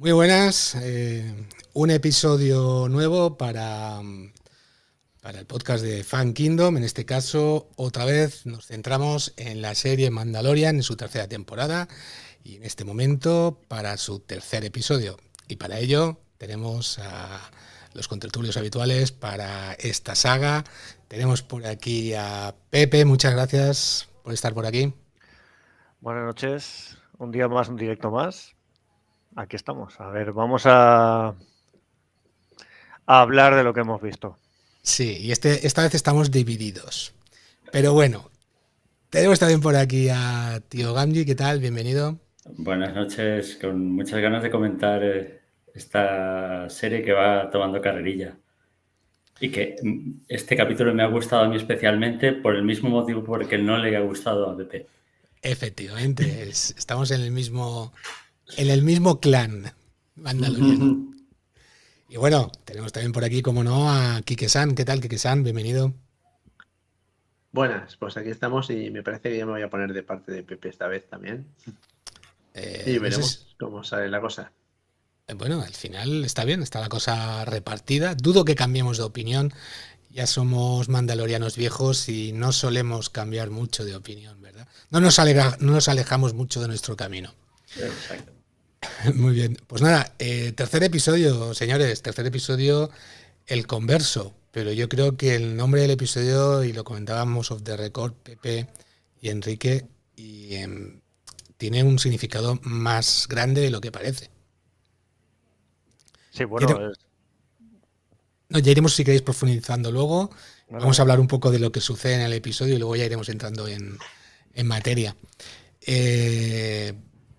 Muy buenas, un episodio nuevo para el podcast de Fan Kingdom. En este caso, otra vez nos centramos en la serie Mandalorian en su tercera temporada y en este momento para su tercer episodio. Y para ello tenemos a los contertulios habituales para esta saga. Tenemos por aquí a Pepe, muchas gracias por estar por aquí. Buenas noches, un día más, un directo más. Aquí estamos. A ver, vamos a hablar de lo que hemos visto. Sí, y esta vez estamos divididos. Pero bueno, tenemos también por aquí a Tío Gamji, ¿qué tal? Bienvenido. Buenas noches, con muchas ganas de comentar esta serie que va tomando carrerilla. Y que este capítulo me ha gustado a mí especialmente por el mismo motivo por el que no le ha gustado a Pepe. Efectivamente, estamos en el mismo clan Mandalorian. Y bueno, tenemos también por aquí, como no, a Kike-san. ¿Qué tal, Kike-san? Bienvenido. Buenas, pues aquí estamos y me parece que ya me voy a poner de parte de Pepe esta vez también. Y veremos cómo sale la cosa. Bueno, al final está bien, está la cosa repartida. Dudo que cambiemos de opinión. Ya somos mandalorianos viejos y no solemos cambiar mucho de opinión, ¿verdad? No nos alejamos mucho de nuestro camino. Exacto. Muy bien. Pues nada, tercer episodio, señores. Tercer episodio, El Converso. Pero yo creo que el nombre del episodio, y lo comentábamos off the record, Pepe y Enrique, tiene un significado más grande de lo que parece. Sí, bueno. No, ya iremos, si queréis, profundizando luego. Vamos a hablar un poco de lo que sucede en el episodio y luego ya iremos entrando en materia.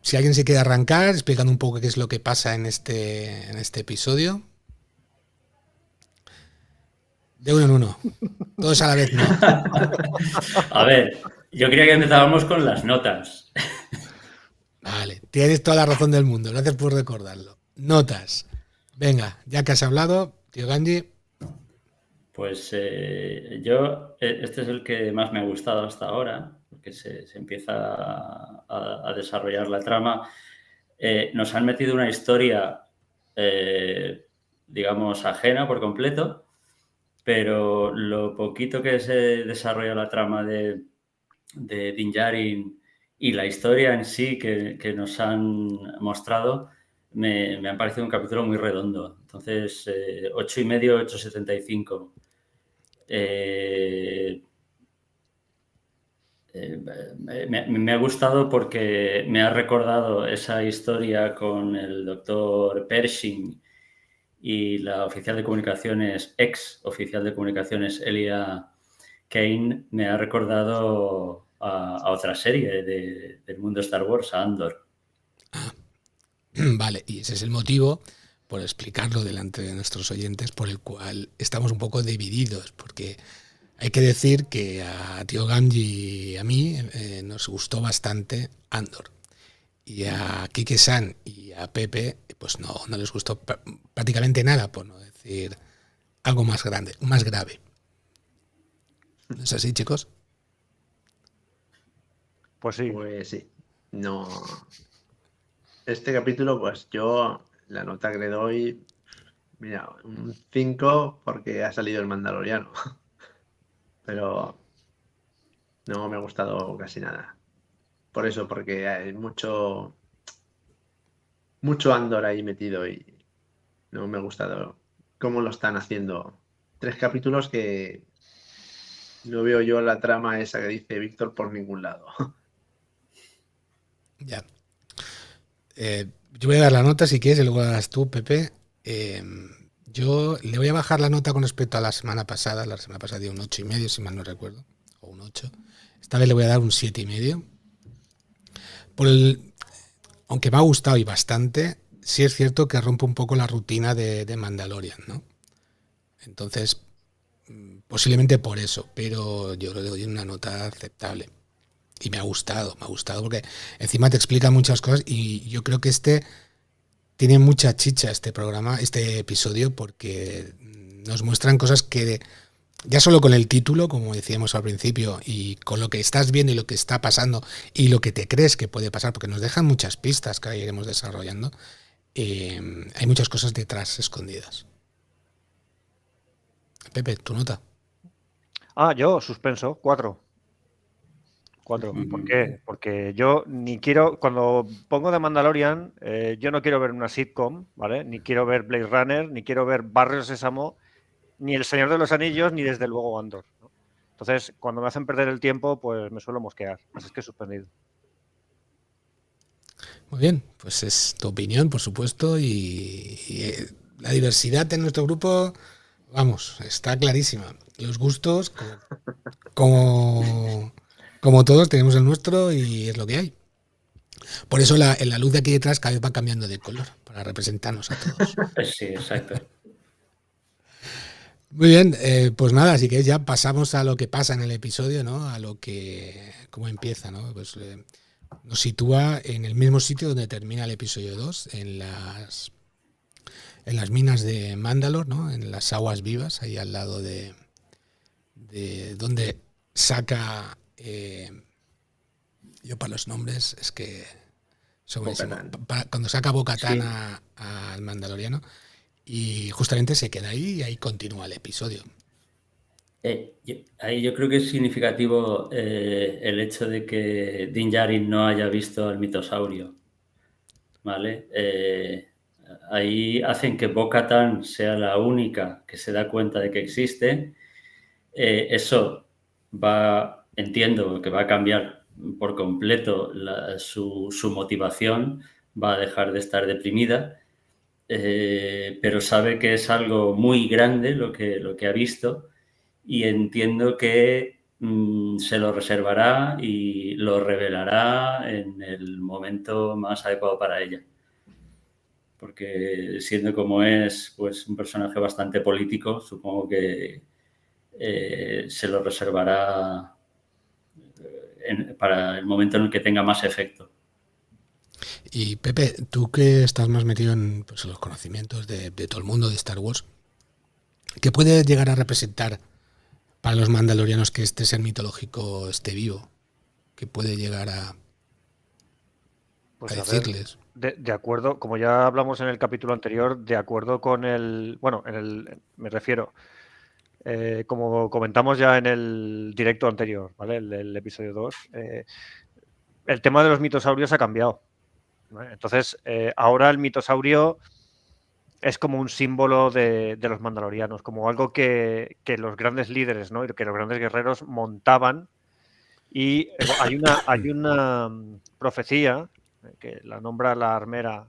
Si alguien se quiere arrancar explicando un poco qué es lo que pasa en este episodio. De uno en uno. Todos a la vez, ¿no? A ver, yo quería que empezábamos con las notas. Vale, tienes toda la razón del mundo. Gracias por recordarlo. Notas. Venga, ya que has hablado, tío Ganji. Pues yo, este es el que más me ha gustado hasta ahora, porque se empieza a desarrollar la trama. Nos han metido una historia, digamos, ajena por completo, pero lo poquito que se desarrolla la trama de Din Djarin y la historia en sí que nos han mostrado, me han parecido un capítulo muy redondo. Entonces, 8,5, 8,75. Me ha gustado porque me ha recordado esa historia con el doctor Pershing y la oficial de comunicaciones, ex oficial de comunicaciones, Elia Kane. Me ha recordado a otra serie del mundo Star Wars, a Andor. Vale, y ese es el motivo, por explicarlo delante de nuestros oyentes, por el cual estamos un poco divididos, porque hay que decir que a Tío Gamji y a mí nos gustó bastante Andor. Y a Kike-san y a Pepe, pues no les gustó prácticamente nada, por no decir algo más grande, más grave. ¿No es así, chicos? Pues sí. Pues sí. No. Este capítulo, pues yo la nota que le doy, mira, un 5 porque ha salido el Mandaloriano. Pero no me ha gustado casi nada. Por eso, porque hay mucho Andor ahí metido y no me ha gustado cómo lo están haciendo. 3 capítulos que no veo yo la trama esa que dice Víctor por ningún lado. Ya. Yo voy a dar la nota si quieres y luego la das tú, Pepe. Yo le voy a bajar la nota con respecto a la semana pasada. La semana pasada dio un 8,5, si mal no recuerdo, o un 8. Esta vez le voy a dar un 7,5. Aunque me ha gustado y bastante, sí es cierto que rompe un poco la rutina de Mandalorian, ¿no? Entonces, posiblemente por eso, pero yo le doy una nota aceptable. Y me ha gustado porque encima te explica muchas cosas y yo creo que tiene mucha chicha este programa, este episodio, porque nos muestran cosas que ya solo con el título, como decíamos al principio, y con lo que estás viendo y lo que está pasando y lo que te crees que puede pasar, porque nos dejan muchas pistas que iremos desarrollando, hay muchas cosas detrás escondidas. Pepe, tu nota. Yo, suspenso, 4. 4. ¿Por qué? Porque yo ni quiero, cuando pongo The Mandalorian, yo no quiero ver una sitcom, ¿vale? Ni quiero ver Blade Runner, ni quiero ver Barrio Sésamo, ni El Señor de los Anillos, ni desde luego Andor, ¿no? Entonces, cuando me hacen perder el tiempo, pues me suelo mosquear. Así es que suspendido. Muy bien, pues es tu opinión, por supuesto, la diversidad en nuestro grupo, vamos, está clarísima. Los gustos, como todos, tenemos el nuestro y es lo que hay. Por eso en la luz de aquí detrás cada vez va cambiando de color, para representarnos a todos. Sí, exacto. Muy bien, pues nada, así que ya pasamos a lo que pasa en el episodio, ¿no? A lo que, cómo empieza, ¿no? Pues nos sitúa en el mismo sitio donde termina el episodio 2, en las minas de Mandalore, ¿no? En las aguas vivas, ahí al lado de donde saca, yo para los nombres es que son buenísimos. Cuando saca Bo-Katan al mandaloriano, y justamente se queda ahí y ahí continúa el episodio. Ahí yo creo que es significativo el hecho de que Din Djarin no haya visto al mitosaurio, ¿vale? Ahí hacen que Bo-Katan sea la única que se da cuenta de que existe. Eso entiendo que va a cambiar por completo su motivación, va a dejar de estar deprimida, pero sabe que es algo muy grande lo que ha visto. Y entiendo que se lo reservará y lo revelará en el momento más adecuado para ella. Porque siendo como es, pues un personaje bastante político, supongo que se lo reservará para el momento en el que tenga más efecto. Y Pepe, tú que estás más metido en pues, los conocimientos de todo el mundo de Star Wars, ¿qué puede llegar a representar para los mandalorianos que este ser mitológico esté vivo? ¿Qué puede llegar a decirles? De acuerdo, como ya hablamos en el capítulo anterior, de acuerdo con me refiero, como comentamos ya en el directo anterior, ¿vale? El episodio 2, el tema de los mitosaurios ha cambiado, ¿vale? Entonces, ahora el mitosaurio es como un símbolo de los mandalorianos, como algo que los grandes líderes, ¿no? Y que los grandes guerreros montaban. Y hay una profecía que la nombra la armera,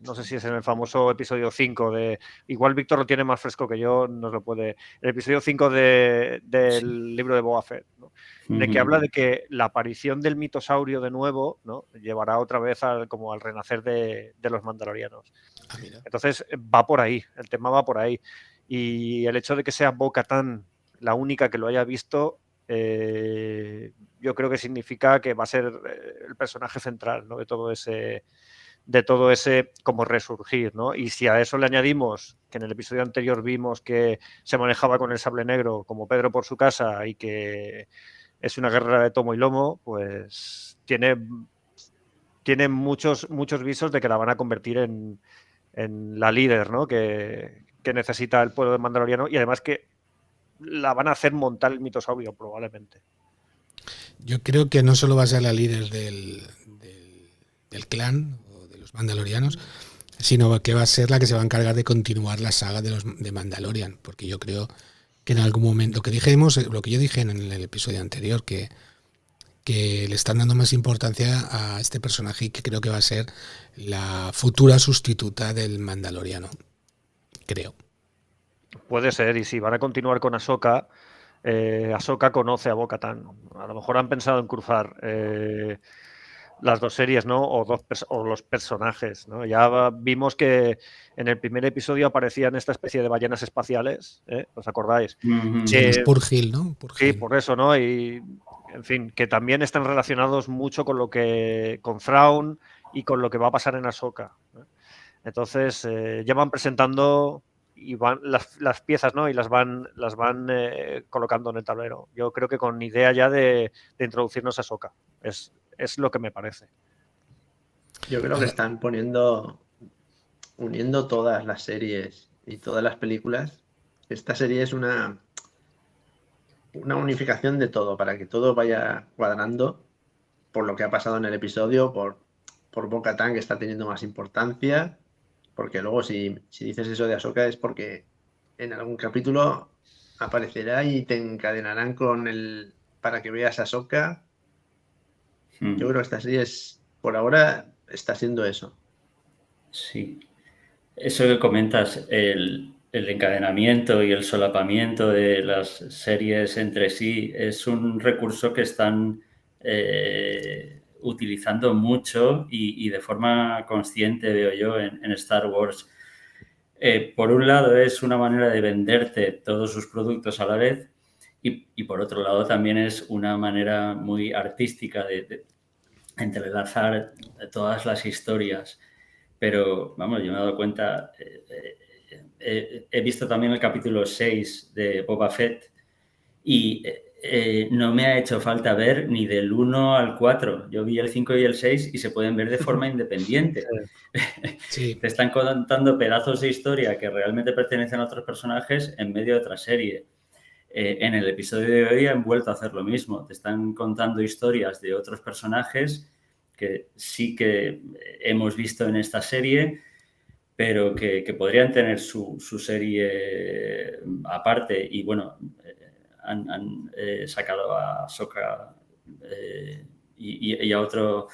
no sé si es en el famoso episodio 5 de... Igual Víctor lo tiene más fresco que yo, nos lo puede... El episodio 5 del libro de Boba Fett, ¿no? De que habla de que la aparición del mitosaurio de nuevo, ¿no? Llevará otra vez como al renacer de los mandalorianos. Entonces va por ahí, el tema va por ahí. Y el hecho de que sea Bo-Katan la única que lo haya visto, yo creo que significa que va a ser el personaje central, ¿no? de todo ese como resurgir, ¿no? Y si a eso le añadimos que en el episodio anterior vimos que se manejaba con el sable negro como Pedro por su casa y que es una guerrera de tomo y lomo, pues tiene muchos visos de que la van a convertir en la líder, ¿no? que necesita el pueblo de Mandaloriano, y además que la van a hacer montar el mitosaurio probablemente. Yo creo que no solo va a ser la líder del clan o de los mandalorianos, sino que va a ser la que se va a encargar de continuar la saga de Mandalorian, porque yo creo que en algún momento, lo que yo dije en el episodio anterior, que le están dando más importancia a este personaje y que creo que va a ser la futura sustituta del Mandaloriano, creo. Puede ser, y si van a continuar con Ahsoka, Ahsoka conoce a Bo-Katan. A lo mejor han pensado en cruzar las dos series, ¿no? O los personajes, ¿no? Ya vimos que en el primer episodio aparecían esta especie de ballenas espaciales, ¿os acordáis? Los Purgil, ¿no? Sí, por eso, ¿no? Y, en fin, que también están relacionados mucho con con Thrawn y con lo que va a pasar en Ahsoka, ¿no? Entonces, ya van presentando y van las piezas, ¿no? Y las van colocando en el tablero. Yo creo que con idea ya de introducirnos a Ahsoka. Es lo que me parece. Yo creo que están poniendo uniendo todas las series y todas las películas, esta serie es una unificación de todo, para que todo vaya cuadrando por lo que ha pasado en el episodio, por Bo-Katan, que está teniendo más importancia, porque luego si dices eso de Ahsoka es porque en algún capítulo aparecerá y te encadenarán para que veas a Ahsoka. Yo creo que esta serie por ahora está siendo eso. Sí. Eso que comentas, el encadenamiento y el solapamiento de las series entre sí es un recurso que están utilizando mucho y de forma consciente, veo yo, en Star Wars. Por un lado es una manera de venderte todos sus productos a la vez y por otro lado también es una manera muy artística de entrelazar todas las historias. Pero, vamos, yo me he dado cuenta, he visto también el capítulo 6 de Boba Fett y no me ha hecho falta ver ni del 1 al 4. Yo vi el 5 y el 6 y se pueden ver de forma independiente. Sí. Te están contando pedazos de historia que realmente pertenecen a otros personajes en medio de otra serie. En el episodio de hoy han vuelto a hacer lo mismo. Te están contando historias de otros personajes que sí que hemos visto en esta serie, pero que podrían tener su serie aparte. Y bueno, han sacado a Ahsoka y a otros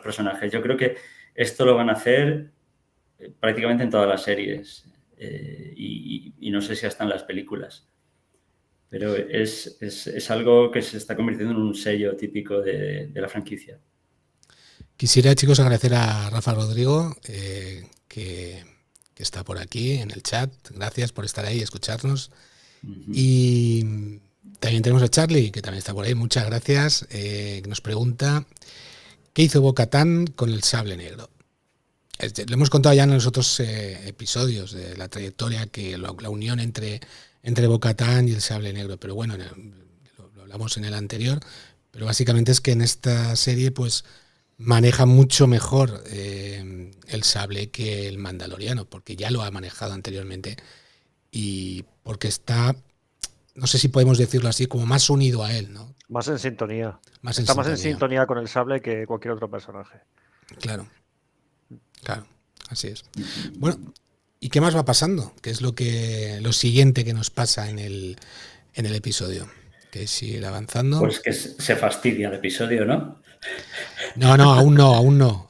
personajes. Yo creo que esto lo van a hacer prácticamente en todas las series y no sé si hasta en las películas. Pero es algo que se está convirtiendo en un sello típico de la franquicia. Quisiera, chicos, agradecer a Rafa Rodrigo, que está por aquí en el chat. Gracias por estar ahí y escucharnos. Y también tenemos a Charlie, que también está por ahí. Muchas gracias. Que nos pregunta, ¿qué hizo Bo-Katan con el sable negro? Lo hemos contado ya en los otros episodios de la trayectoria, que la unión entre Bo-Katan y el sable negro. Pero bueno, lo hablamos en el anterior. Pero básicamente es que en esta serie, pues, maneja mucho mejor el sable que el mandaloriano, porque ya lo ha manejado anteriormente y porque está, no sé si podemos decirlo así, como más unido a él, ¿no? Más en sintonía. Más Está más en sintonía con el sable que cualquier otro personaje. Claro, así es. Bueno, ¿y qué más va pasando? ¿Qué es lo siguiente que nos pasa en el episodio? ¿Que sigue avanzando? Pues que se fastidia el episodio, ¿no? No, aún no.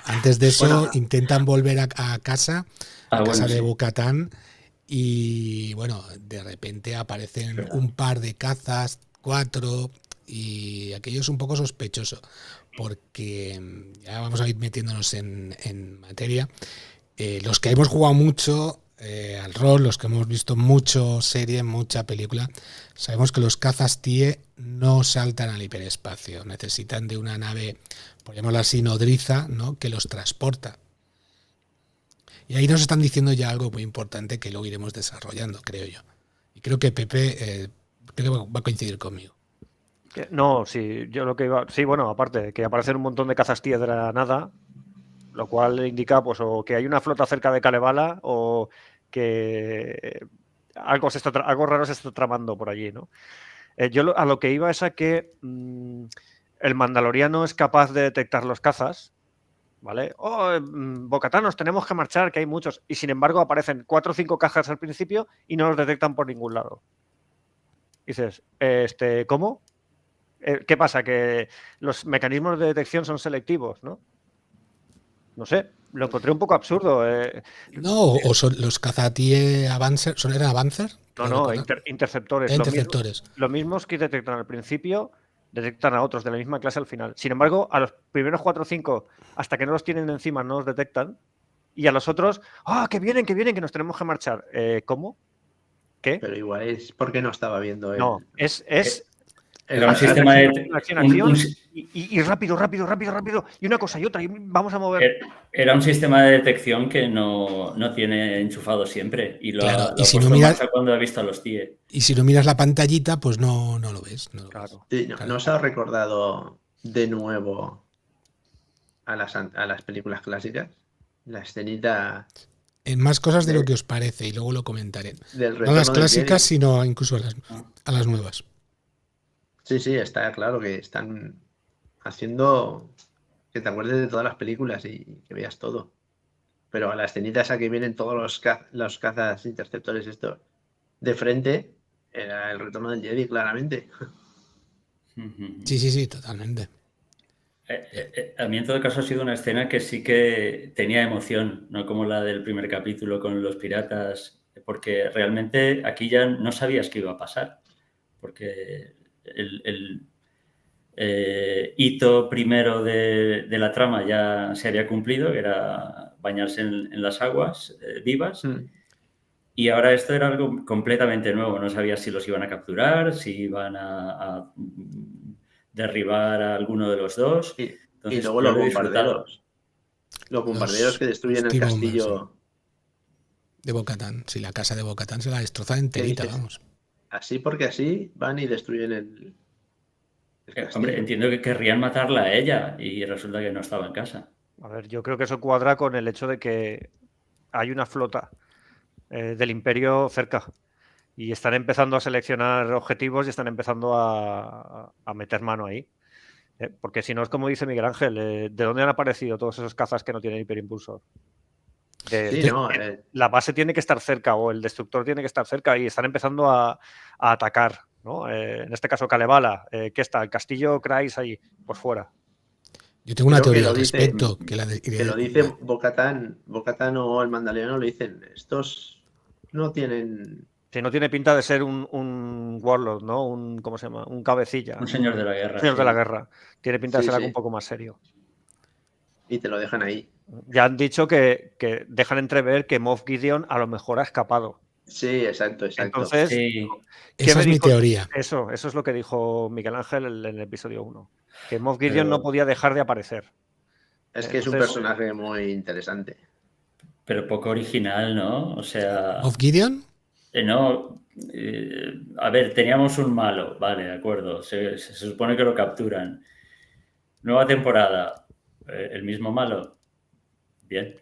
Antes de eso, bueno, intentan volver a casa, de sí. Bo-Katan, y bueno, de repente aparecen un par de cazas, 4, y aquello es un poco sospechoso, porque ya vamos a ir metiéndonos en materia. Los que hemos jugado mucho al rol, los que hemos visto mucho serie, mucha película, sabemos que los cazas TIE no saltan al hiperespacio, necesitan de una nave, por llamarlo así, nodriza, ¿no?, que los transporta. Y ahí nos están diciendo ya algo muy importante que luego iremos desarrollando, creo yo. Y creo que Pepe creo que va a coincidir conmigo. No, sí, yo lo que iba... Sí, bueno, aparte, que aparecen un montón de cazas TIE de la nada, lo cual indica pues o que hay una flota cerca de Kalevala o que algo raro se está tramando por allí, ¿no? Yo a lo que iba es a que el mandaloriano es capaz de detectar los cazas, ¿vale? Bo-Katan, nos tenemos que marchar, que hay muchos, y sin embargo aparecen 4 o 5 cajas al principio y no los detectan por ningún lado. Y dices, ¿cómo? ¿Qué pasa? ¿Que los mecanismos de detección son selectivos, no? No sé, lo encontré un poco absurdo. No, o son los cazatíe Avancer, ¿eran Avancer? No, interceptores. Interceptores. Los mismos que detectan al principio, detectan a otros de la misma clase al final. Sin embargo, a los primeros 4 o 5, hasta que no los tienen encima, no los detectan. Y a los otros, que vienen, que nos tenemos que marchar. ¿Cómo? ¿Qué? Pero igual es porque no estaba viendo él. No, es era un sistema de acción, y rápido. Y una cosa y otra, y vamos a mover. Era un sistema de detección que no tiene enchufado siempre. Y lo ha si puesto en marcha cuando ha visto a los TIE. Y si no miras la pantallita, pues no lo ves. Claro. Sí, ¿no os ha recordado de nuevo a las películas clásicas? La escenita en más cosas de lo que os parece y luego lo comentaré. Del No las retorno del clásicas, Jedi. sino incluso a las nuevas. Sí, sí, está claro que están haciendo que te acuerdes de todas las películas y que veas todo. Pero a la escenita esa que vienen todos los cazas interceptores esto de frente, era el retorno del Jedi, claramente. Sí, totalmente. A mí en todo caso ha sido una escena que sí que tenía emoción, no como la del primer capítulo con los piratas, porque realmente aquí ya no sabías qué iba a pasar, porque el hito primero de la trama ya se había cumplido, que era bañarse en las aguas vivas, y ahora esto era algo completamente nuevo, no sabías si los iban a capturar, si iban a derribar a alguno de los dos. Y Entonces, luego yo los lo he disfrutado. bombarderos. Los bombarderos que destruyen el T-bombers, castillo. sí, de Bo-Katan. Sí, la casa de Bo-Katan se la destroza enterita, dices? vamos. Así porque así van y destruyen el castillo. Hombre, entiendo que querrían matarla a ella y resulta que no estaba en casa. A ver, yo creo que eso cuadra con el hecho de que hay una flota del Imperio cerca y están empezando a seleccionar objetivos y están empezando a meter mano ahí. Porque si no es como dice Miguel Ángel, ¿de dónde han aparecido todos esos cazas que no tienen hiperimpulsor? Sí, no, La base tiene que estar cerca o el destructor tiene que estar cerca y están empezando a atacar, ¿no? En este caso Kalevala, ¿qué está? El castillo Kreis ahí, por fuera. Yo tengo una creo que teoría lo al dice, respecto. que lo dice Bo-Katan o el Mandaloriano, lo dicen, estos no tienen... Si no tiene pinta de ser un warlord, ¿no? ¿Cómo se llama? Un cabecilla. Un señor de la guerra. Señor sí. de la guerra. Tiene pinta de Sí, ser algo sí. un poco más serio. Y te lo dejan ahí. Ya han dicho que dejan entrever que Moff Gideon a lo mejor ha escapado. Sí, exacto. Entonces, Sí. ¿qué Esa me es mi dijo? teoría. Eso es lo que dijo Miguel Ángel en el episodio 1. Que Moff Gideon no podía dejar de aparecer. Es que es un Entonces, personaje muy interesante. Pero poco original, ¿no? O sea, ¿Moff Gideon? no. A ver, teníamos un malo, vale, de acuerdo. Se supone que lo capturan. Nueva temporada, el mismo malo. Bien.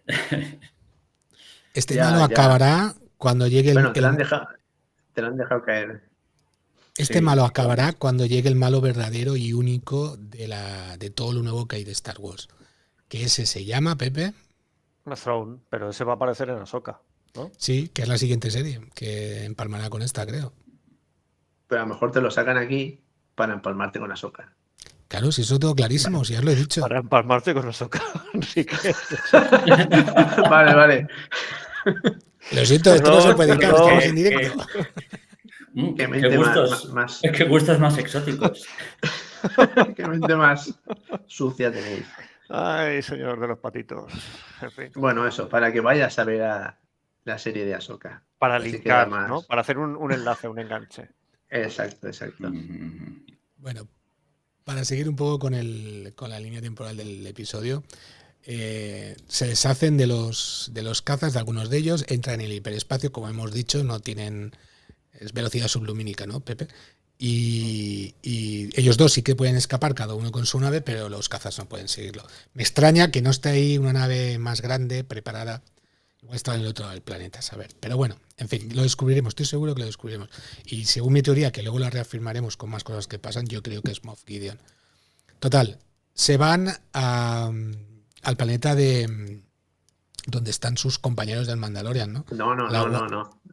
Este Ya, malo ya. acabará cuando llegue Bueno, te lo han dejado caer. Este Sí, malo acabará cuando llegue el malo verdadero y único de todo lo nuevo que hay de Star Wars. Que ese se llama, Pepe. Throne, pero ese va a aparecer en Ahsoka, ¿no? Sí, que es la siguiente serie, que empalmará con esta, creo. Pero a lo mejor te lo sacan aquí para empalmarte con Ahsoka. Claro, si eso tengo clarísimo, si ya os lo he dicho. Para empalmarte con Ahsoka. Así que... Vale. Lo siento, esto no se puede editar, perdón, estamos en directo. Qué ¿Qué mente gustos más... qué gustos más exóticos. Qué mente más sucia tenéis. Ay, señor de los patitos. En fin. Bueno, eso, para que vayas a ver la serie de Ahsoka. Para Así linkar, queda más... ¿no? Para hacer un enlace, un enganche. Exacto. Bueno, para seguir un poco con la línea temporal del episodio, se deshacen de los cazas, de algunos de ellos, entran en el hiperespacio, como hemos dicho, no tienen... Es velocidad sublumínica, ¿no, Pepe? Y ellos dos sí que pueden escapar, cada uno con su nave, pero los cazas no pueden seguirlo. Me extraña que no esté ahí una nave más grande, preparada. Igual está en el otro lado del planeta, a saber. Pero bueno, en fin, lo descubriremos, estoy seguro que lo descubriremos. Y según mi teoría, que luego la reafirmaremos con más cosas que pasan, yo creo que es Moff Gideon. Total, se van al planeta de donde están sus compañeros del Mandalorian, ¿no?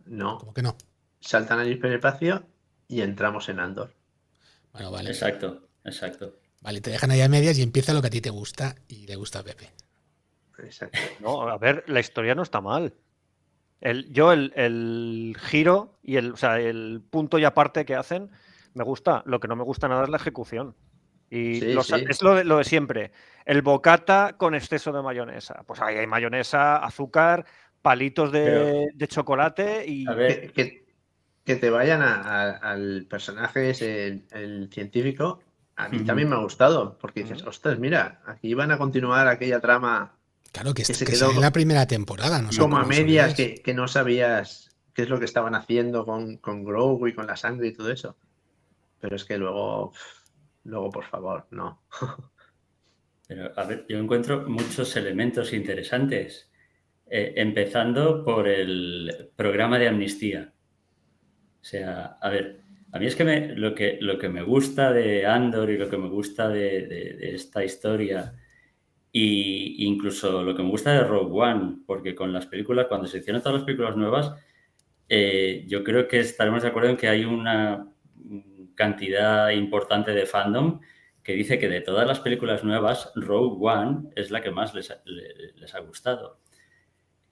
No. ¿Cómo que no? Saltan al hiperespacio y entramos en Andor. Bueno, vale. Exacto. Vale, te dejan ahí a medias y empieza lo que a ti te gusta y le gusta a Pepe. Exacto. No, a ver, la historia no está mal. El giro y el punto y aparte que hacen me gusta. Lo que no me gusta nada es la ejecución. Y Sí. es lo de siempre. El bocata con exceso de mayonesa. Pues ahí hay mayonesa, azúcar, palitos de chocolate y... A ver, Que te vayan al personaje ese, el científico, a mí también me ha gustado, porque dices, ostras, mira, aquí van a continuar aquella trama Claro, que se sale quedó en la primera temporada, no sé como a cómo medias, sabíais. que no sabías qué es lo que estaban haciendo con Grogu y con la sangre y todo eso. Pero es que luego, por favor, no. Pero, a ver, yo encuentro muchos elementos interesantes. empezando por el programa de amnistía. O sea, a ver, a mí es que lo que me gusta de Andor y lo que me gusta de esta historia, y incluso lo que me gusta de Rogue One, porque con las películas, cuando se hicieron todas las películas nuevas, yo creo que estaremos de acuerdo en que hay una cantidad importante de fandom que dice que de todas las películas nuevas, Rogue One es la que más les ha gustado.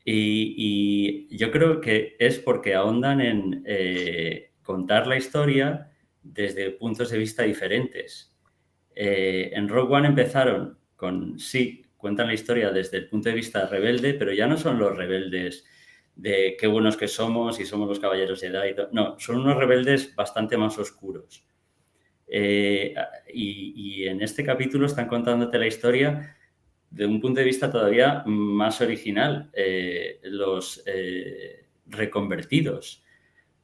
Y yo creo que es porque ahondan en contar la historia desde puntos de vista diferentes. En Rogue One empezaron con, sí, cuentan la historia desde el punto de vista rebelde, pero ya no son los rebeldes de qué buenos que somos y somos los caballeros Jedi. No, son unos rebeldes bastante más oscuros. Y en este capítulo están contándote la historia de un punto de vista todavía más original, los reconvertidos,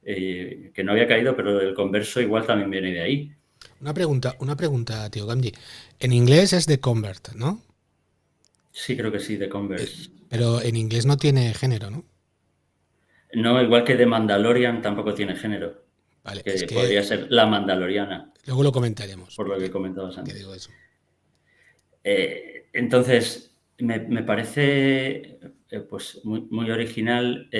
que no había caído, pero el converso igual también viene de ahí. Una pregunta, tío Gamji. En inglés es The Convert, ¿no? Sí, creo que sí, The Converse. Pero en inglés no tiene género, ¿no? No, igual que The Mandalorian tampoco tiene género. Vale, Que es que podría ser la Mandaloriana. Luego lo comentaremos. Por lo que comentabas antes. Que digo eso. Entonces, me parece pues muy original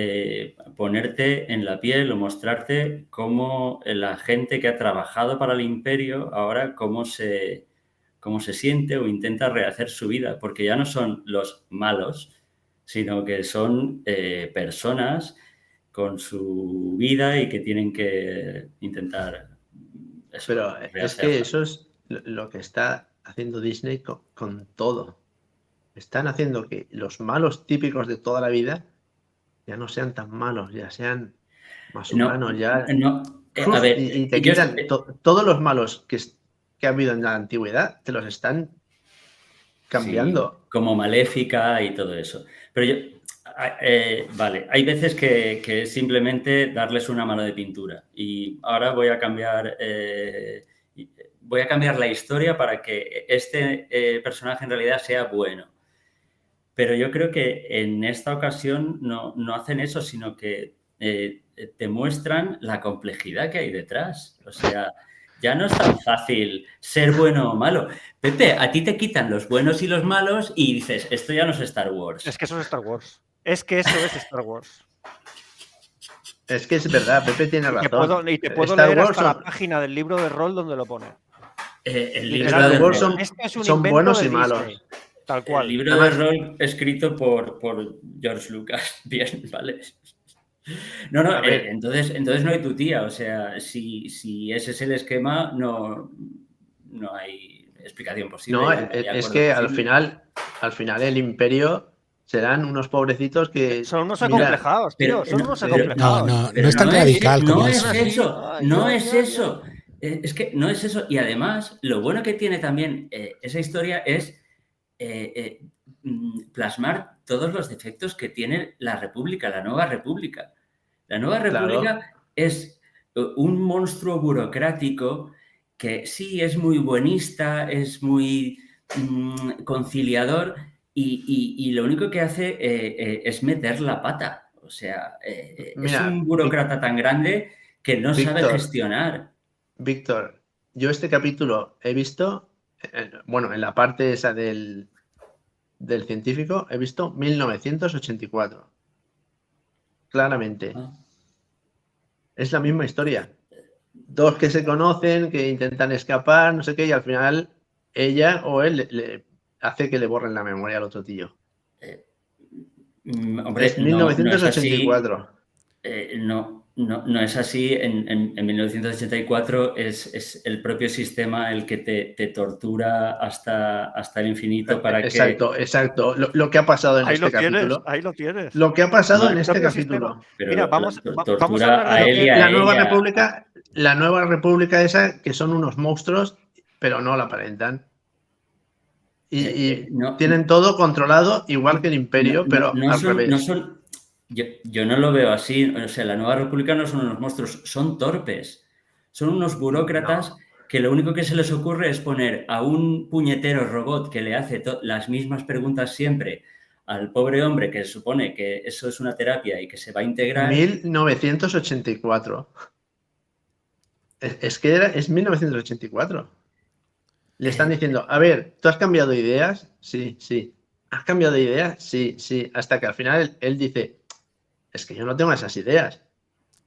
ponerte en la piel o mostrarte cómo la gente que ha trabajado para el Imperio ahora cómo se siente o intenta rehacer su vida, porque ya no son los malos, sino que son personas con su vida y que tienen que intentar Pero es que eso es lo que está haciendo Disney con todo. Están haciendo que los malos típicos de toda la vida ya no sean tan malos, ya sean más humanos. A ver, y te quitan todos los malos que ha habido en la antigüedad, te los están cambiando. Sí, como Maléfica y todo eso. Pero vale, hay veces que es simplemente darles una mano de pintura. Y ahora voy a cambiar la historia para que este personaje en realidad sea bueno. Pero yo creo que en esta ocasión no hacen eso, sino que te muestran la complejidad que hay detrás. O sea, ya no es tan fácil ser bueno o malo. Pepe, a ti te quitan los buenos y los malos y dices, esto ya no es Star Wars. Es que eso es Star Wars. Es que eso es Star Wars. Es que es verdad, Pepe tiene razón. Y te puedo leer hasta la página del libro de rol donde lo pone. El libro de rol son buenos y malos. Tal cual. El libro de rol escrito por George Lucas. Bien, ¿vale? No, entonces no hay tu tía. O sea, si ese es el esquema, no hay explicación posible. No, es que al final el Imperio serán unos pobrecitos que... Son unos acomplejados, tío. Son unos acomplejados. No es tan radical como eso. No es eso. Es que no es eso. Y además, lo bueno que tiene también esa historia es plasmar todos los defectos que tiene la República, la Nueva República. La Nueva República es un monstruo burocrático que sí es muy buenista, es muy conciliador y lo único que hace es meter la pata. O sea, es un burócrata tan grande que no sabe gestionar. Víctor, yo este capítulo he visto, en la parte esa del científico, he visto 1984. Claramente. Es la misma historia. Dos que se conocen, que intentan escapar, no sé qué, y al final ella o él le hace que le borren la memoria al otro tío. Hombre, es 1984. No es así. En 1984 es el propio sistema el que te tortura hasta el infinito para Exacto. Lo que ha pasado en este capítulo. Ahí lo tienes. Lo que ha pasado en este capítulo. Mira, vamos a hablar a él y a la ella. Nueva República esa, que son unos monstruos, pero no la aparentan. Y tienen todo controlado, igual que el Imperio, pero al revés. Yo no lo veo así. O sea, la Nueva República no son unos monstruos, son torpes. Son unos burócratas que lo único que se les ocurre es poner a un puñetero robot que le hace las mismas preguntas siempre al pobre hombre que supone que eso es una terapia y que se va a integrar. 1984. Es que es 1984. Le están diciendo, a ver, ¿tú has cambiado de ideas? Sí, sí. ¿Has cambiado de ideas? Sí, sí. Hasta que al final él dice, es que yo no tengo esas ideas.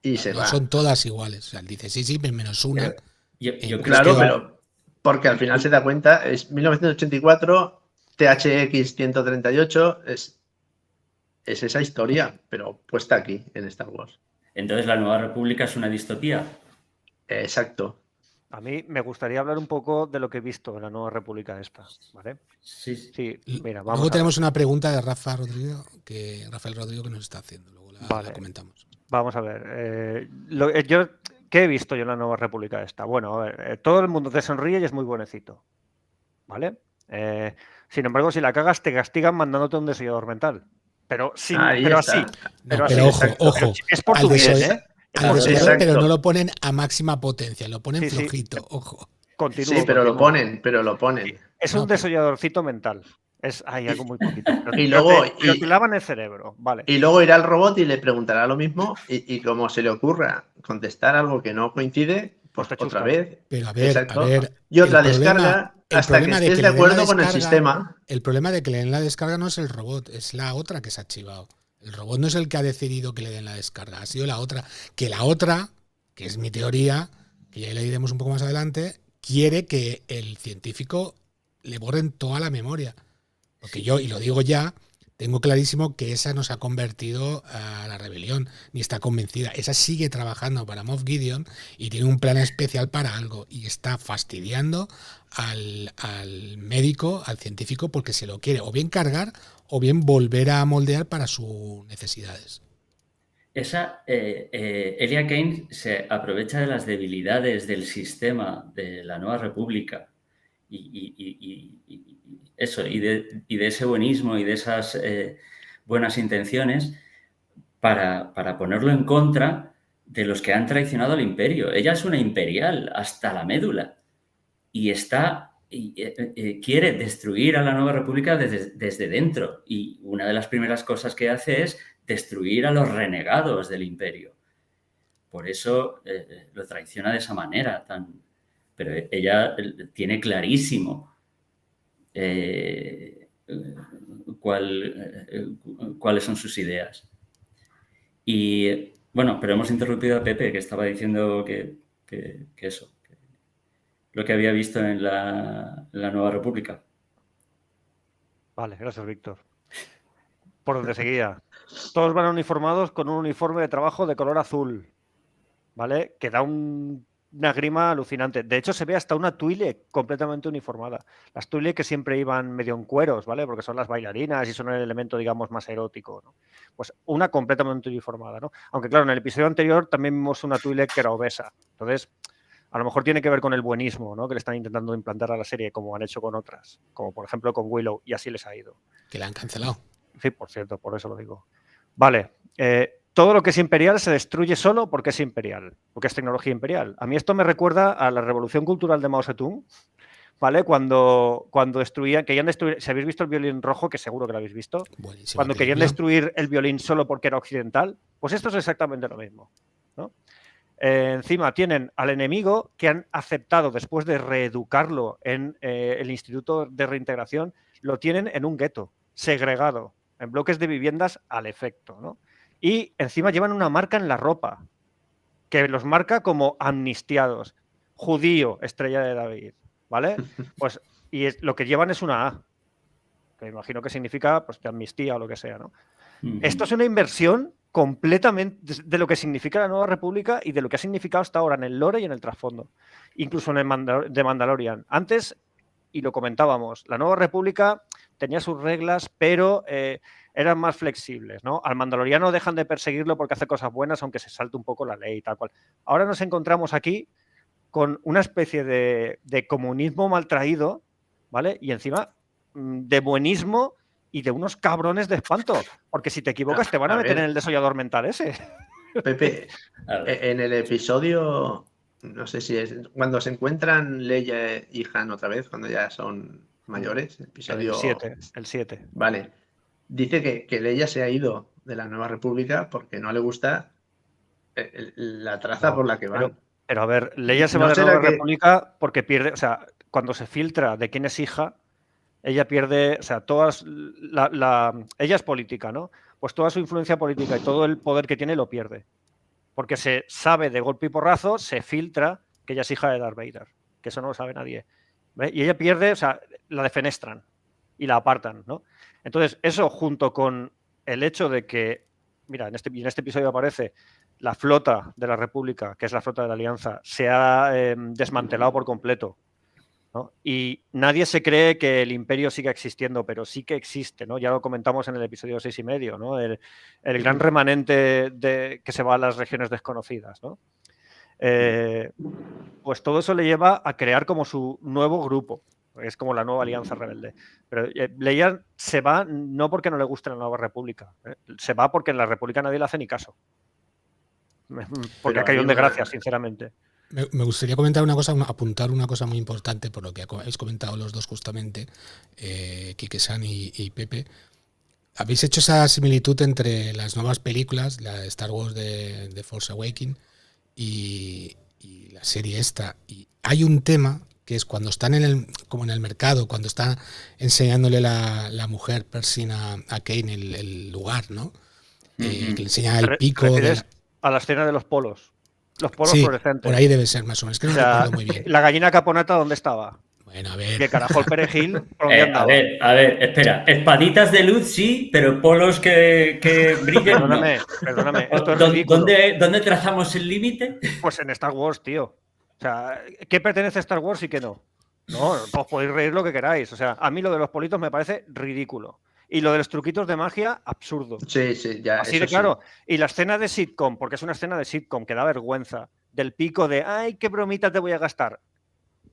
Y se No va. son todas iguales. O sea, él dice, sí, menos una. Yo creo Claro, que pero porque al final se da cuenta, es 1984, THX 138, es esa historia, pero puesta aquí, en Star Wars. entonces la Nueva República es una distopía. Exacto. A mí me gustaría hablar un poco de lo que he visto en la Nueva República esta, ¿vale? Sí. Sí, mira, vamos Luego a tenemos ver. una pregunta de Rafael Rodrigo que nos está haciendo. Luego la Vale. comentamos. Vamos a ver. ¿Qué he visto yo en la Nueva República esta? Bueno, a ver, todo el mundo te sonríe y es muy buenecito, ¿vale? Sin embargo, si la cagas, te castigan mandándote un desollador mental. Pero, Ahí pero está. así. No, así, pero ojo, exacto. ojo. Es por Al tu bien, desoy- ¿eh? Es Al por tu bien. desollador, pero Exacto. no lo ponen a máxima potencia, lo ponen Sí, sí. flojito, ojo. Continúo, Sí, pero continúo. lo ponen. Es No, un pero- desolladorcito mental. Hay algo muy poquito. Y luego, pero te lavan el cerebro, vale. y luego irá al robot y le preguntará lo mismo y como se le ocurra contestar algo que no coincide, pues Pues te otra chuscan. vez. Pero a ver, Exacto. Y el otra problema- descarga el hasta que problema de estés que de le den la acuerdo con el descarga- sistema. El problema de que le den la descarga no es el robot, es la otra que se ha chivado. El robot no es el que ha decidido que le den la descarga, ha sido la otra. Que la otra, que es mi teoría, que ya le diremos un poco más adelante, quiere que el científico le borren toda la memoria. Porque yo, y lo digo ya, tengo clarísimo que esa no se ha convertido a la rebelión, ni está convencida. Esa sigue trabajando para Moff Gideon y tiene un plan especial para algo. Y está fastidiando al médico, al científico, porque se lo quiere o bien cargar o bien volver a moldear para sus necesidades. Elia Kane se aprovecha de las debilidades del sistema de la Nueva República y de ese buenismo y de esas buenas intenciones para ponerlo en contra de los que han traicionado al imperio. Ella es una imperial hasta la médula y quiere destruir a la Nueva República desde dentro, y una de las primeras cosas que hace es destruir a los renegados del imperio. Por eso lo traiciona de esa manera. Pero ella tiene clarísimo cuáles son sus ideas. Y bueno, pero hemos interrumpido a Pepe, que estaba diciendo que eso, que lo que había visto en la Nueva República. Vale, gracias, Víctor. Por donde seguía. Todos van uniformados con un uniforme de trabajo de color azul, ¿vale? Que da una grima alucinante. De hecho, se ve hasta una Twi'lek completamente uniformada. Las Twi'lek que siempre iban medio en cueros, ¿vale? Porque son las bailarinas y son el elemento, digamos, más erótico, ¿no? Pues una completamente uniformada, ¿no? Aunque, claro, en el episodio anterior también vimos una Twi'lek que era obesa. Entonces, a lo mejor tiene que ver con el buenismo, ¿no? Que le están intentando implantar a la serie, como han hecho con otras. Como, por ejemplo, con Willow, y así les ha ido. Que la han cancelado. Sí, por cierto, por eso lo digo. Vale. Todo lo que es imperial se destruye solo porque es imperial, porque es tecnología imperial. A mí esto me recuerda a la revolución cultural de Mao Zedong, ¿vale? Cuando querían destruir, si habéis visto el violín rojo, que seguro que lo habéis visto, Buenísima cuando querían película. destruir el violín solo porque era occidental, pues esto es exactamente lo mismo, ¿no? Encima tienen al enemigo que han aceptado, después de reeducarlo en el Instituto de Reintegración, lo tienen en un gueto, segregado, en bloques de viviendas al efecto, ¿no? Y encima llevan una marca en la ropa, que los marca como amnistiados. Judío, estrella de David, ¿vale? Pues, lo que llevan es una A, que me imagino que significa, pues, de amnistía o lo que sea, ¿no? Uh-huh. Esto es una inversión completamente de lo que significa la Nueva República y de lo que ha significado hasta ahora en el lore y en el trasfondo. Incluso en el de Mandalorian. Antes, y lo comentábamos, la Nueva República tenía sus reglas, pero eran más flexibles, ¿no? Al mandaloriano dejan de perseguirlo porque hace cosas buenas, aunque se salte un poco la ley y tal cual. Ahora nos encontramos aquí con una especie de comunismo mal traído, ¿vale? Y encima de buenismo y de unos cabrones de espanto, porque si te equivocas te van a meter en el desollador mental ese. Pepe, en el episodio, no sé si es cuando se encuentran Leia y Han otra vez, cuando ya son mayores, episodio... El 7. Vale. dice que Leia se ha ido de la Nueva República porque no le gusta la traza No, por la que van. Pero a ver, Leia se ¿No va de la será Nueva que- República porque pierde, o sea, cuando se filtra de quién es hija, ella pierde, o sea, ella es política, ¿no? Pues toda su influencia política y todo el poder que tiene lo pierde. Porque se sabe de golpe y porrazo, se filtra que ella es hija de Darth Vader, que eso no lo sabe nadie. ¿Ve? Y ella pierde, o sea, la defenestran y la apartan, ¿no? Entonces, eso junto con el hecho de que, mira, en este episodio aparece la flota de la República, que es la flota de la Alianza, se ha desmantelado por completo, ¿no? Y nadie se cree que el imperio siga existiendo, pero sí que existe, ¿no? Ya lo comentamos en el episodio 6 y medio, ¿no? El gran remanente que se va a las regiones desconocidas, ¿no? Pues todo eso le lleva a crear como su nuevo grupo, es como la nueva Alianza Rebelde. Pero Leia se va no porque no le guste la Nueva República, se va porque en la República nadie le hace ni caso. Porque ha caído en desgracia, sinceramente. Me gustaría comentar una cosa, apuntar una cosa muy importante por lo que habéis comentado los dos justamente, Quique-san y Pepe. Habéis hecho esa similitud entre las nuevas películas, la de Star Wars de Force Awakens y la serie esta. Y hay un tema que es cuando están como en el mercado, cuando está enseñándole la mujer Pershing a Kane el lugar, ¿no? Que le enseña el pico. A la escena de los polos. Los polos sí, fluorescentes. Por ahí debe ser más o menos, que no recuerdo muy bien. La gallina caponata, ¿dónde estaba? Bueno, a ver. ¿Qué carajo el perejil? ¿Por dónde andaba? A ver, espera. Espaditas de luz sí, pero polos que brillen. Perdóname. Esto es ridículo. ¿Dónde trazamos el límite? Pues en Star Wars, tío. O sea, ¿qué pertenece a Star Wars y qué no? No, os podéis reír lo que queráis. O sea, a mí lo de los politos me parece ridículo. Y lo de los truquitos de magia, absurdo. Sí, ya. Así de claro. Sí. Y la escena de sitcom, porque es una escena de sitcom que da vergüenza, del pico de, ay, qué bromita te voy a gastar.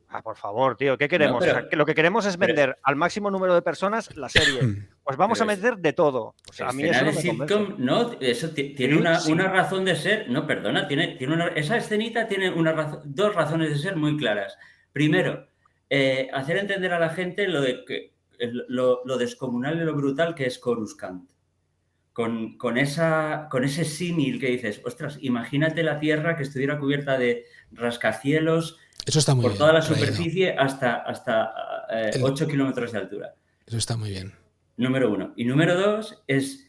Ah, por favor, tío, ¿qué queremos? No, o sea, que lo que queremos es vender al máximo número de personas la serie. Pues vamos a meter de todo. O sea, a mí eso no me sitcom, no, eso tiene una razón de ser. No, perdona, esa escenita tiene dos razones de ser muy claras. Primero, hacer entender a la gente lo descomunal y lo brutal que es Coruscant. Con ese símil que dices, ostras, imagínate la Tierra que estuviera cubierta de rascacielos. Eso está muy por bien, toda la superficie hasta 8 kilómetros de altura. Eso está muy bien. Número 1. Y número 2 es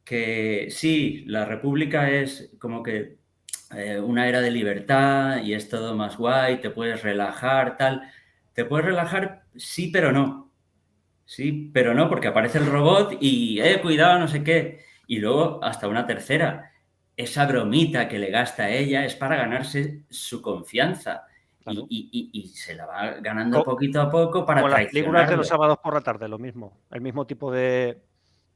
que sí, la República es como que una era de libertad y es todo más guay, te puedes relajar, tal. Te puedes relajar, sí, pero no. Sí, pero no, porque aparece el robot y, cuidado, no sé qué. Y luego hasta una tercera. Esa bromita que le gasta a ella es para ganarse su confianza. Claro. Y se la va ganando poquito a poco para traicionarlo. Las películas de los sábados por la tarde, lo mismo. El mismo tipo de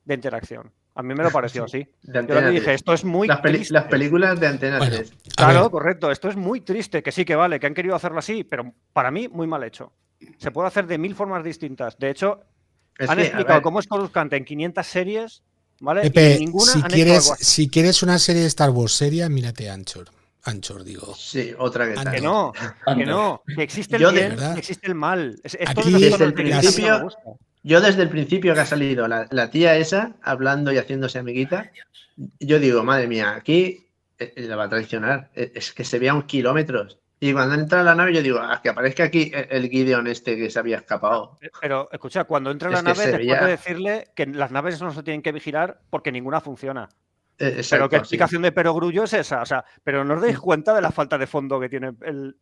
interacción. A mí me lo pareció así. Yo le dije, esto es muy triste. Las películas de Antena 3. Claro, correcto. Esto es muy triste. Que sí, que vale, que han querido hacerlo así, pero para mí muy mal hecho. Se puede hacer de 1000 formas distintas. De hecho, han explicado cómo es Coruscant en 500 series, ¿vale? Pepe, y ninguna si quieres una serie de Star Wars seria, mírate Anchor, digo. Sí, otra que tal. Que no. Que existe el bien, que existe el mal. Aquí, yo desde el principio que ha salido la tía esa, hablando y haciéndose amiguita, yo digo, madre mía, aquí la va a traicionar. Es que se vean kilómetros. Y cuando entra en la nave yo digo, que aparezca aquí el Gideon este que se había escapado. Pero, escucha, cuando entra en la nave, después de decirle que las naves no se tienen que vigilar porque ninguna funciona. Exacto, pero qué explicación de perogrullo es esa, o sea, pero no os dais cuenta de la falta de fondo que tiene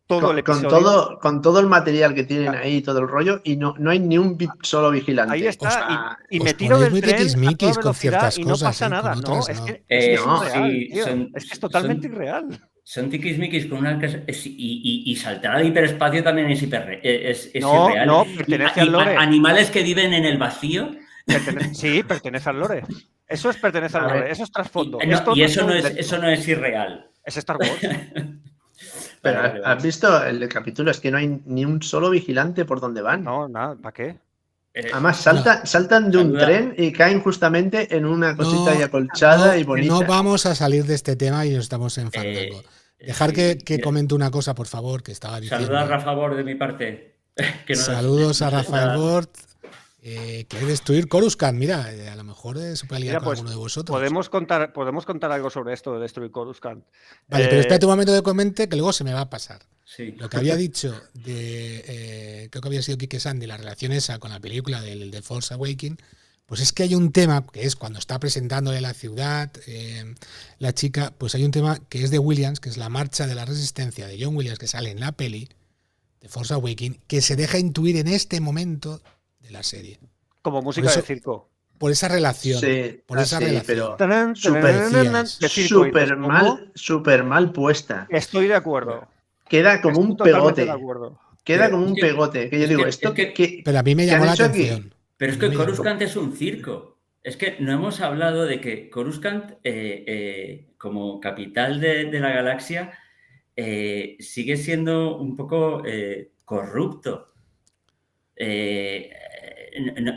todo el episodio. Con todo el material que tienen ahí, todo el rollo, y no hay ni un sololo vigilante. Ahí está, y me tiro del tren a toda velocidad y no pasa nada, ¿no? Es que es irreal, es que es totalmente irreal. Son tiquismiquis con una y saltar al hiperespacio también es irreal. No, pertenece al lore. Animales que viven en el vacío. Sí, pertenece al lore. Eso es pertenece al lore, eso es trasfondo. Y eso no es irreal. Es Star Wars. Pero ¿has visto el capítulo? Es que no hay ni un solo vigilante por donde van. No, nada, ¿para qué? Además, saltan de un tren y caen justamente en una cosita acolchada y bonita. No vamos a salir de este tema y nos estamos enfadando. Dejar que comente una cosa, por favor, que estaba diciendo. Saluda a Rafa Bord de mi parte. Saludos a Rafael Bord. quiere destruir Coruscant. Mira, a lo mejor se puede liar Mira, con pues, alguno de vosotros. podemos contar algo sobre esto de destruir Coruscant. Vale, pero espérate un momento que comente, que luego se me va a pasar. Sí. Lo que había dicho de, creo que había sido Quique Sandy, la relación esa con la película del The Force Awakens, pues es que hay un tema que es cuando está presentándole la ciudad, la chica, pues hay un tema que es de Williams, que es la marcha de la resistencia de John Williams, que sale en la peli The Force Awakens, que se deja intuir en este momento de la serie. Como música eso- de circo. Por esa relación. Sí, por esa sí, relación. pero De circo, y dices, súper mal puesta. estoy de acuerdo. Queda como Estoy un totalmente pegote. de acuerdo. Queda Pero como es un que- pegote. Que yo es digo, que- esto es que- ¿qué Pero a mí me ¿qué llamó han la hecho aquí? atención. Pero es A mí que me llamó. Coruscant es un circo. Es que no hemos hablado de que Coruscant, como capital de la galaxia, sigue siendo un poco corrupto.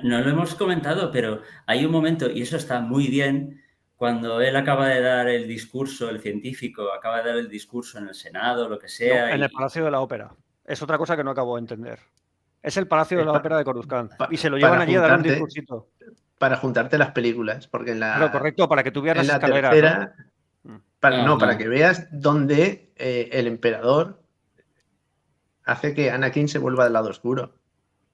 No lo hemos comentado, pero hay un momento, y eso está muy bien, cuando él acaba de dar el discurso, el científico acaba de dar el discurso en el Senado, lo que sea. No, en y- el Palacio de la Ópera. Es otra cosa que no acabo de entender. Es el Palacio de la Ópera de Coruscant. Y se lo llevan para allí a dar un juntarte- discursito. Para juntarte las películas, porque en Claro, correcto, para que tú veas en las la escaleras. tercera, ¿no? para que veas dónde el emperador hace que Anakin se vuelva del lado oscuro.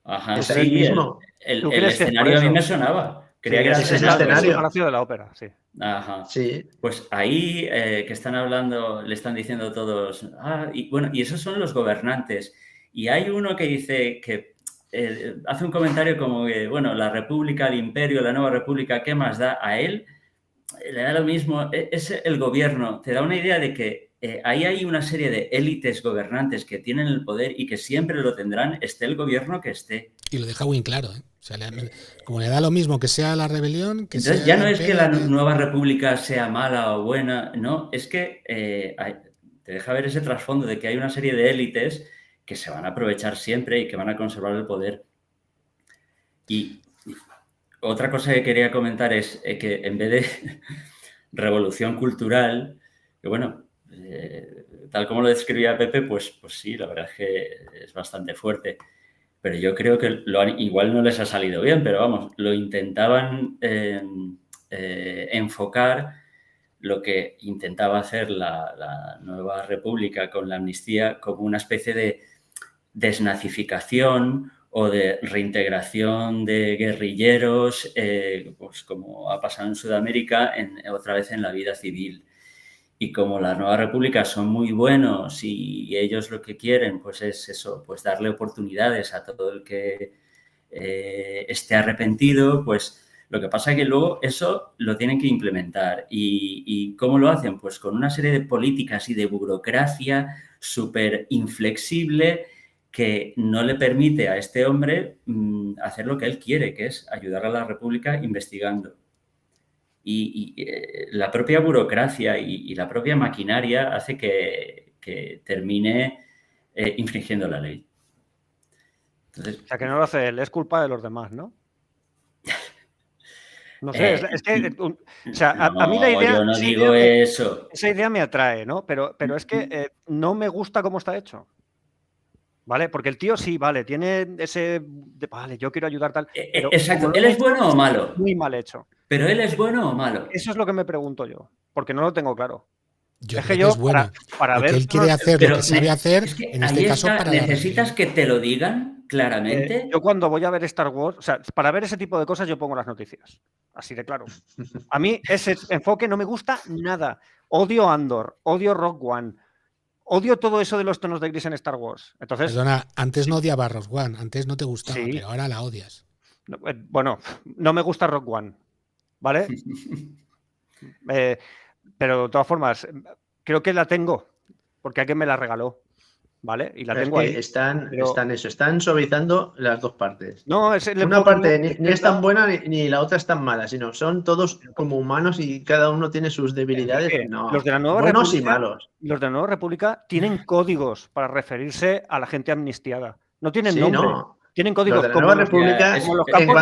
Ajá, Es sí, el mismo. ¿Tú el crees que es por escenario a mí eso? me sonaba. Creía Sí, que era ese es el Senado. escenario. el Palacio de la Ópera, sí. Ajá. Sí, Pues ahí que están hablando, le están diciendo todos, y bueno, y esos son los gobernantes. Y hay uno que dice que hace un comentario como que, bueno, la república, el imperio, la nueva república, ¿qué más da? A él le da lo mismo, es el gobierno. Te da una idea de que ahí hay una serie de élites gobernantes que tienen el poder y que siempre lo tendrán, esté el gobierno que esté. Y lo deja bien claro, ¿eh? O sea, como le da lo mismo que sea la rebelión, que Entonces sea ya no el es que la imperio, nueva república sea mala o buena, no, es que te deja ver ese trasfondo de que hay una serie de élites que se van a aprovechar siempre y que van a conservar el poder. Y otra cosa que quería comentar es que en vez de revolución cultural, que bueno, tal como lo describía Pepe, pues sí, la verdad es que es bastante fuerte. Pero yo creo que igual no les ha salido bien, pero vamos, lo intentaban enfocar lo que intentaba hacer la nueva república con la amnistía como una especie de desnazificación o de reintegración de guerrilleros, pues como ha pasado en Sudamérica, otra vez en la vida civil. Y como la Nueva República son muy buenos y ellos lo que quieren pues es eso, pues darle oportunidades a todo el que esté arrepentido, pues lo que pasa es que luego eso lo tienen que implementar. ¿Y cómo lo hacen? Pues con una serie de políticas y de burocracia súper inflexible que no le permite a este hombre hacer lo que él quiere, que es ayudar a la República investigando. Y la propia burocracia y la propia maquinaria hace que termine infringiendo la ley. Entonces, O sea, que no lo hace él, es culpa de los demás, ¿no? No sé, es que... o sea, a mí la idea... yo no digo eso. Esa idea me atrae, ¿no? Pero es que no me gusta cómo está hecho. ¿Vale? Porque el tío sí, vale, tiene ese... vale, yo quiero ayudar tal... Pero exacto, como lo ¿él han es bueno o malo? Muy mal hecho. ¿Pero él es bueno o malo? Eso es lo que me pregunto yo, porque no lo tengo claro. Yo Es creo que yo, es bueno. para porque ver... él quiere hacer lo que sabe hacer, es que en este caso para la necesitas rebelión. que te lo digan claramente. Yo cuando voy a ver Star Wars, o sea, para ver ese tipo de cosas yo pongo las noticias. Así de claro. A mí ese enfoque no me gusta nada. Odio Andor, odio Rogue One, odio todo eso de los tonos de gris en Star Wars. Entonces, Perdona, antes no odiabas Rogue One, antes no te gustaba, Sí. pero ahora la odias. bueno, no me gusta Rogue One, ¿vale? Pero de todas formas, creo que la tengo, porque alguien me la regaló, ¿vale? Y la pero tengo es que ahí. están suavizando las dos partes. No, es el Una enfoque parte nuevo ni es tan buena ni la otra es tan mala, sino son todos como humanos y cada uno tiene sus debilidades. Enrique, No, los de la Nueva buenos y República- malos. Los de la Nueva República tienen códigos para referirse a la gente amnistiada. No tienen Sí, nombre. no. Tienen códigos Los de la como Nueva los- República, como los en campos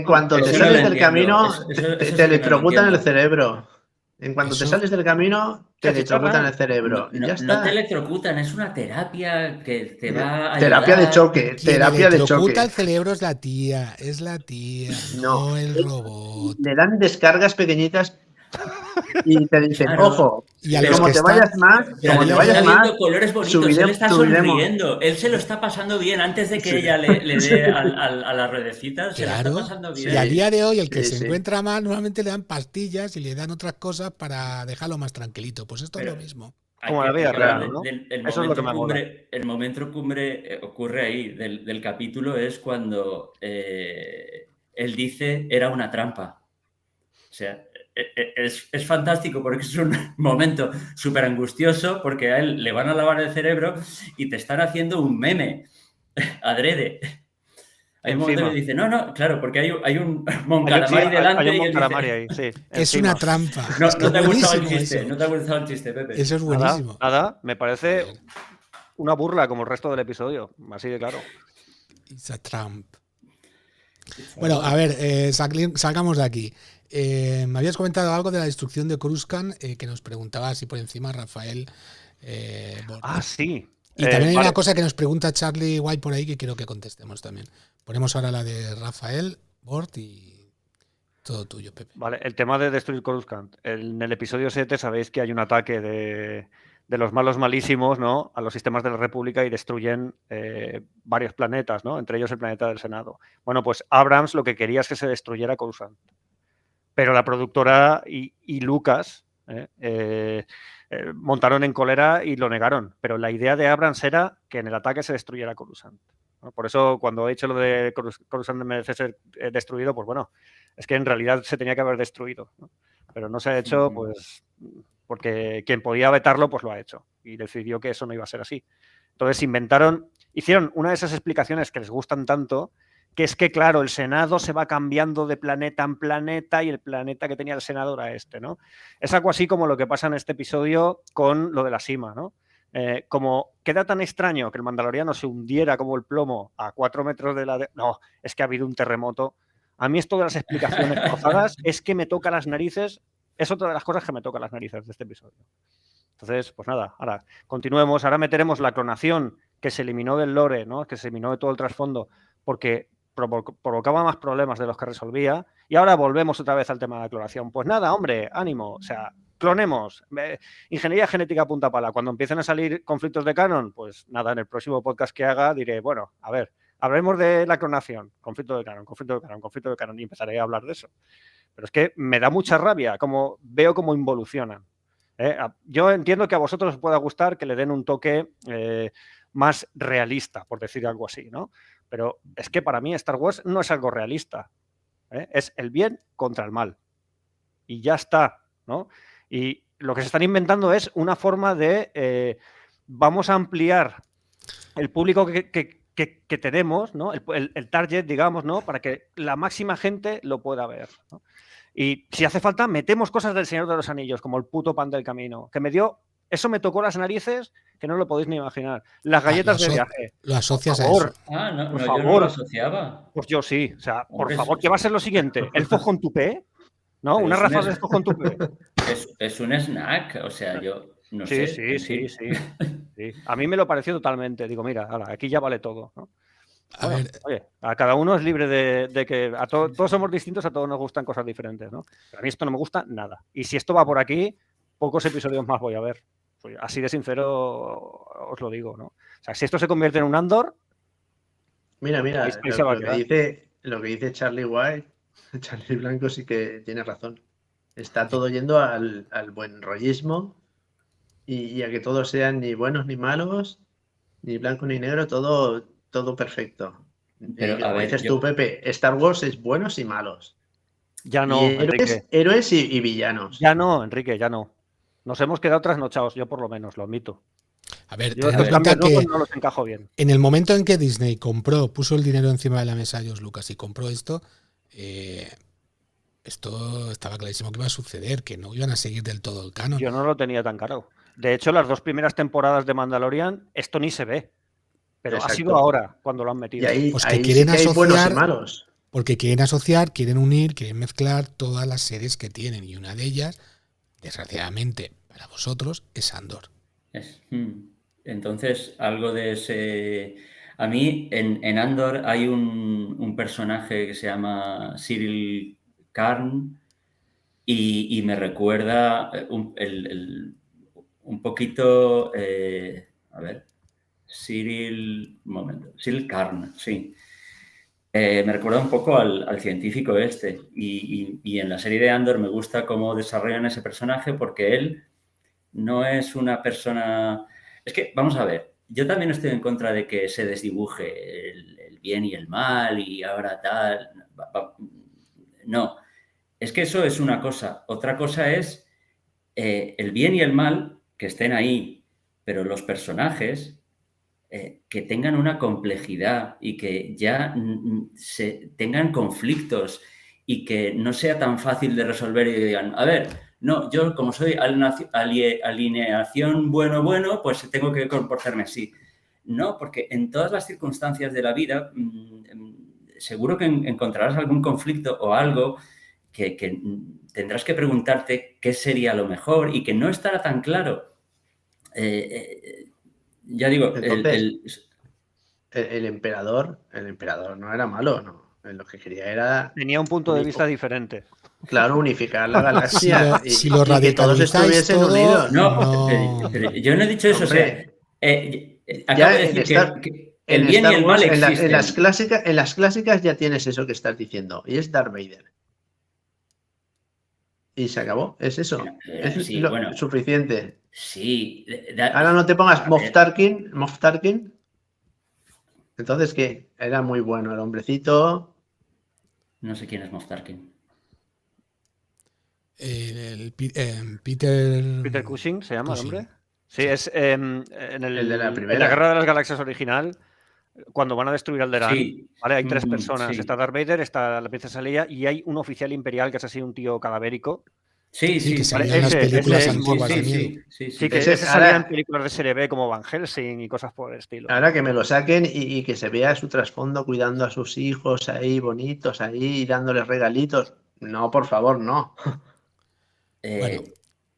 cuanto te Eso no sales lo del entiendo. camino, Eso sí te que no lo electrocutan el entiendo. cerebro. En cuanto te Eso- sales del camino, te electrocutan el cerebro. No, Ya no te está. electrocutan, es una terapia que te va a Terapia de ayudar. choque. Quien Terapia de electrocuta choque. el cerebro es la tía, No. no el robot. Le dan descargas pequeñitas y te dicen, Claro. ojo, Y a Pero- los como que te están... vayas más, Pero a como te día además de está vayas más, viendo colores bonitos, él está subiremos. sonriendo, él se lo está pasando bien antes de que Sí. ella le dé a las ruedecitas, se lo está Claro, pasando Sí. y a bien. día de hoy el que Sí, se sí. encuentra mal normalmente le dan pastillas y le dan otras cosas para dejarlo más tranquilito. Pues esto es Pero- lo mismo. Como la vida hay que hablar real, ¿no? del Eso es lo que me mola. el momento cumbre ocurre ahí, del capítulo es cuando él dice era una trampa. O sea, es fantástico porque es un momento súper angustioso porque a él le van a lavar el cerebro y te están haciendo un meme adrede. Hay un momento Encima. que dice, no, claro, porque hay un Sí, Moncalamari delante hay un y él Moncalamari dice, ahí, sí. Es encima. una trampa. no, Es que no te ha es gustado el buenísimo chiste, eso. no te ha gustado el chiste, Pepe. Eso es Nada, buenísimo. nada, me parece Joder, una burla como el resto del episodio, así de claro. it's a tramp. Bueno, a ver, salgamos de aquí. Me habías comentado algo de la destrucción de Coruscant, que nos preguntaba así por encima Rafael. Bort. Ah, sí. Y también hay vale. una cosa que nos pregunta Charlie White por ahí que quiero que contestemos también. Ponemos ahora la de Rafael, Bort y todo tuyo, Pepe. Vale, el tema de destruir Coruscant. En el episodio 7 sabéis que hay un ataque de los malos malísimos, ¿no?, a los sistemas de la República y destruyen varios planetas, ¿no?, entre ellos el planeta del Senado. Bueno, pues Abrams lo que quería es que se destruyera Coruscant. Pero la productora y Lucas montaron en cólera y lo negaron. Pero la idea de Abrams era que en el ataque se destruyera Coruscant, ¿no? Por eso, cuando he dicho lo de Coruscant merece ser destruido, pues bueno, es que en realidad se tenía que haber destruido, ¿no? Pero no se ha hecho, pues, porque quien podía vetarlo, pues lo ha hecho. Y decidió que eso no iba a ser así. Entonces hicieron una de esas explicaciones que les gustan tanto, que es que, claro, el Senado se va cambiando de planeta en planeta y el planeta que tenía el Senado era este, ¿no? Es algo así como lo que pasa en este episodio con lo de la Sima, ¿no? Como queda tan extraño que el Mandaloriano se hundiera como el plomo a 4 metros de la... No, es que ha habido un terremoto. A mí esto de las explicaciones forzadas es que me toca las narices, es otra de las cosas que me toca las narices de este episodio. Entonces, pues nada, ahora continuemos, ahora meteremos la clonación que se eliminó del lore, ¿no?, que se eliminó de todo el trasfondo porque provocaba más problemas de los que resolvía, y ahora volvemos otra vez al tema de la clonación. Pues nada, hombre, ánimo, o sea, clonemos. Ingeniería genética punta pala. Cuando empiecen a salir conflictos de canon, pues nada, en el próximo podcast que haga diré, bueno, a ver, hablemos de la clonación, conflicto de canon, y empezaré a hablar de eso. Pero es que me da mucha rabia como veo cómo involucionan. Yo entiendo que a vosotros os pueda gustar que le den un toque más realista, por decir algo así, ¿no? Pero es que para mí Star Wars no es algo realista, es el bien contra el mal. Y ya está, ¿no? Y lo que se están inventando es una forma de vamos a ampliar el público que tenemos, ¿no? El target, digamos, ¿no?, para que la máxima gente lo pueda ver, ¿no? Y si hace falta, metemos cosas del Señor de los Anillos, como el puto pan del camino, que eso me tocó las narices, que no lo podéis ni imaginar. Las galletas de viaje. Lo asocias Por favor. a eso. Ah, no, Por yo no favor. lo asociaba. Pues yo sí, o sea, por Hombre, favor, ¿qué va a ser lo siguiente? ¿Elfos con tupé? ¿No? Pero ¿Una es raza un de elfos con tupé? Es un snack, o sea, yo no Sí, sé. sí. A mí me lo pareció totalmente. Digo, mira, aquí ya vale todo, ¿no? A Bueno, ver, oye, a cada uno es libre de que todos somos distintos, a todos nos gustan cosas diferentes, ¿no? Pero a mí esto no me gusta nada. Y si esto va por aquí, pocos episodios más voy a ver. Así de sincero os lo digo, ¿no? O sea, si esto se convierte en un Andor... Mira, ahí se va a quedar. lo que dice Charlie White, Charlie Blanco sí que tiene razón. Está todo yendo al buen rollismo y a que todos sean ni buenos ni malos, ni blanco ni negro, todo perfecto. Pero, Como a ver, dices tú, Pepe, Star Wars es buenos y malos. Ya no, Y Enrique. héroes y villanos. Ya no, Enrique, ya no. Nos hemos quedado trasnochados, yo por lo menos, lo admito. a ver, Yo ten en estos cuenta cambios que nuevos no los encajo bien. en el momento en que Disney puso el dinero encima de la mesa a George Lucas y compró esto, esto estaba clarísimo que iba a suceder, que no iban a seguir del todo el canon. Yo no lo tenía tan claro. De hecho, las 2 primeras temporadas de Mandalorian, esto ni se ve. Pero Exacto. ha sido ahora cuando lo han Y metido. ahí, Pues que ahí quieren sí que hay buenos y asociar- malos. Porque quieren asociar, quieren unir, quieren mezclar todas las series que tienen. Y una de ellas, desgraciadamente, para vosotros es Andor. Entonces, algo de ese... A mí, en Andor hay un personaje que se llama Cyril Karn y me recuerda un poquito... a ver, Cyril Karn, sí. Me recuerda un poco al científico este. Y en la serie de Andor me gusta cómo desarrollan ese personaje porque él no es una persona... Es que, vamos a ver, yo también estoy en contra de que se desdibuje el bien y el mal y ahora tal. No, es que eso es una cosa. Otra cosa es el bien y el mal que estén ahí, pero los personajes que tengan una complejidad y que ya tengan conflictos y que no sea tan fácil de resolver y digan, a ver, no, yo como soy alineación bueno, pues tengo que comportarme así. No, porque en todas las circunstancias de la vida seguro que encontrarás algún conflicto o algo que tendrás que preguntarte qué sería lo mejor y que no estará tan claro. Ya digo, Entonces, el emperador no era malo, no. Lo que quería era, Tenía un punto de vista diferente. claro, unificar la galaxia Si lo y que todos radicalizáis estuviesen todo, unidos. No, pero yo no he dicho eso. Hombre, O sea, acabo ya de decir que el en bien y Star el Wars, mal en existen. las clásicas ya tienes eso que estás diciendo, y es Darth Vader. Y se acabó, es eso. Es Sí, bueno, suficiente. sí. Ahora no te pongas A Moff ver, Tarkin. Entonces, ¿qué? Era muy bueno el hombrecito. no sé quién es Moff Tarkin. Peter Cushing se llama el Cushing. hombre. Sí, es en El de la en primera. la Guerra de las Galaxias original, cuando van a destruir Alderaan, Sí. ¿vale? Hay tres personas. Sí. Está Darth Vader, está la princesa Leia y hay un oficial imperial que es así un tío cadavérico. Sí, Sí, que sí. salía Vale, en las películas ese es antiguas de miedo. Sí, que Ese- ese salía ahora- en películas de serie B como Van Helsing y cosas por el estilo. Ahora que me lo saquen y que se vea su trasfondo cuidando a sus hijos ahí bonitos, ahí dándoles regalitos. No, por favor, no. Bueno,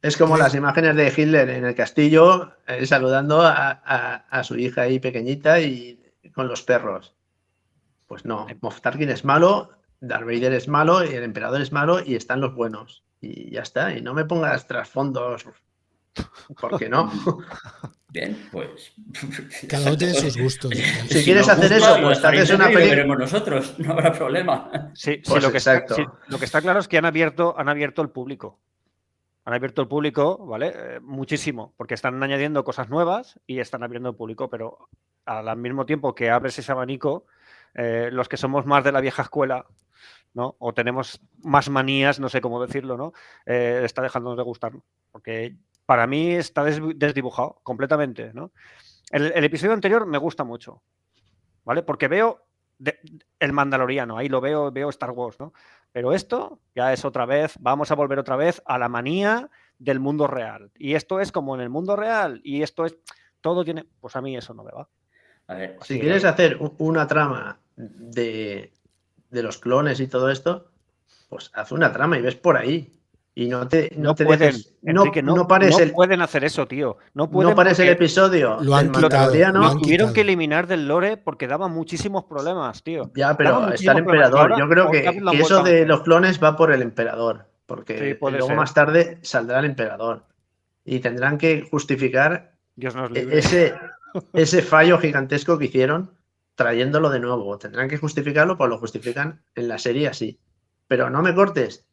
Es como ¿crees? las imágenes de Hitler en el castillo saludando a su hija ahí pequeñita y con los perros. Pues no, Moff Tarkin es malo, Darth Vader es malo y el emperador es malo y están los buenos. Y ya está, y no me pongas trasfondos, ¿por qué no? Bien, pues. Cada uno tiene sus gustos. Si quieres hacer eso, pues te haces una película. Lo película. veremos nosotros, no habrá problema. Sí, Pues lo que exacto. lo que está claro es que han abierto el público. Han abierto el público, ¿vale? Muchísimo, porque están añadiendo cosas nuevas y están abriendo el público, pero al mismo tiempo que abres ese abanico, los que somos más de la vieja escuela, ¿no? O tenemos más manías, no sé cómo decirlo, ¿no? Está dejándonos de gustar, porque para mí está desdibujado completamente, ¿no? El episodio anterior me gusta mucho, ¿vale? Porque veo el Mandaloriano, ahí lo veo Star Wars, ¿no? Pero esto ya es otra vez, vamos a volver otra vez a la manía del mundo real. Y esto es como en el mundo real, y esto es, todo tiene, pues a mí eso no me va. A ver, Si quieres hacer una trama de los clones y todo esto, pues haz una trama y ves por ahí. Y no te pueden, dejes. Enrique, No pares pueden hacer eso, tío. No pueden pares el porque episodio lo han del quitado, Mandaloriano. lo han tuvieron quitado. que eliminar del lore porque daba muchísimos problemas, tío. Ya, Daba pero está el muchísimos problemas. emperador. Ahora Yo creo otra vez lo han que vuelto eso a de meter. los clones va por el emperador. Sí, Porque puede luego ser. más tarde saldrá el emperador. Y tendrán que justificar Dios nos libre. ese fallo gigantesco que hicieron trayéndolo de nuevo. Tendrán que justificarlo, pues lo justifican en la serie así. Pero no me cortes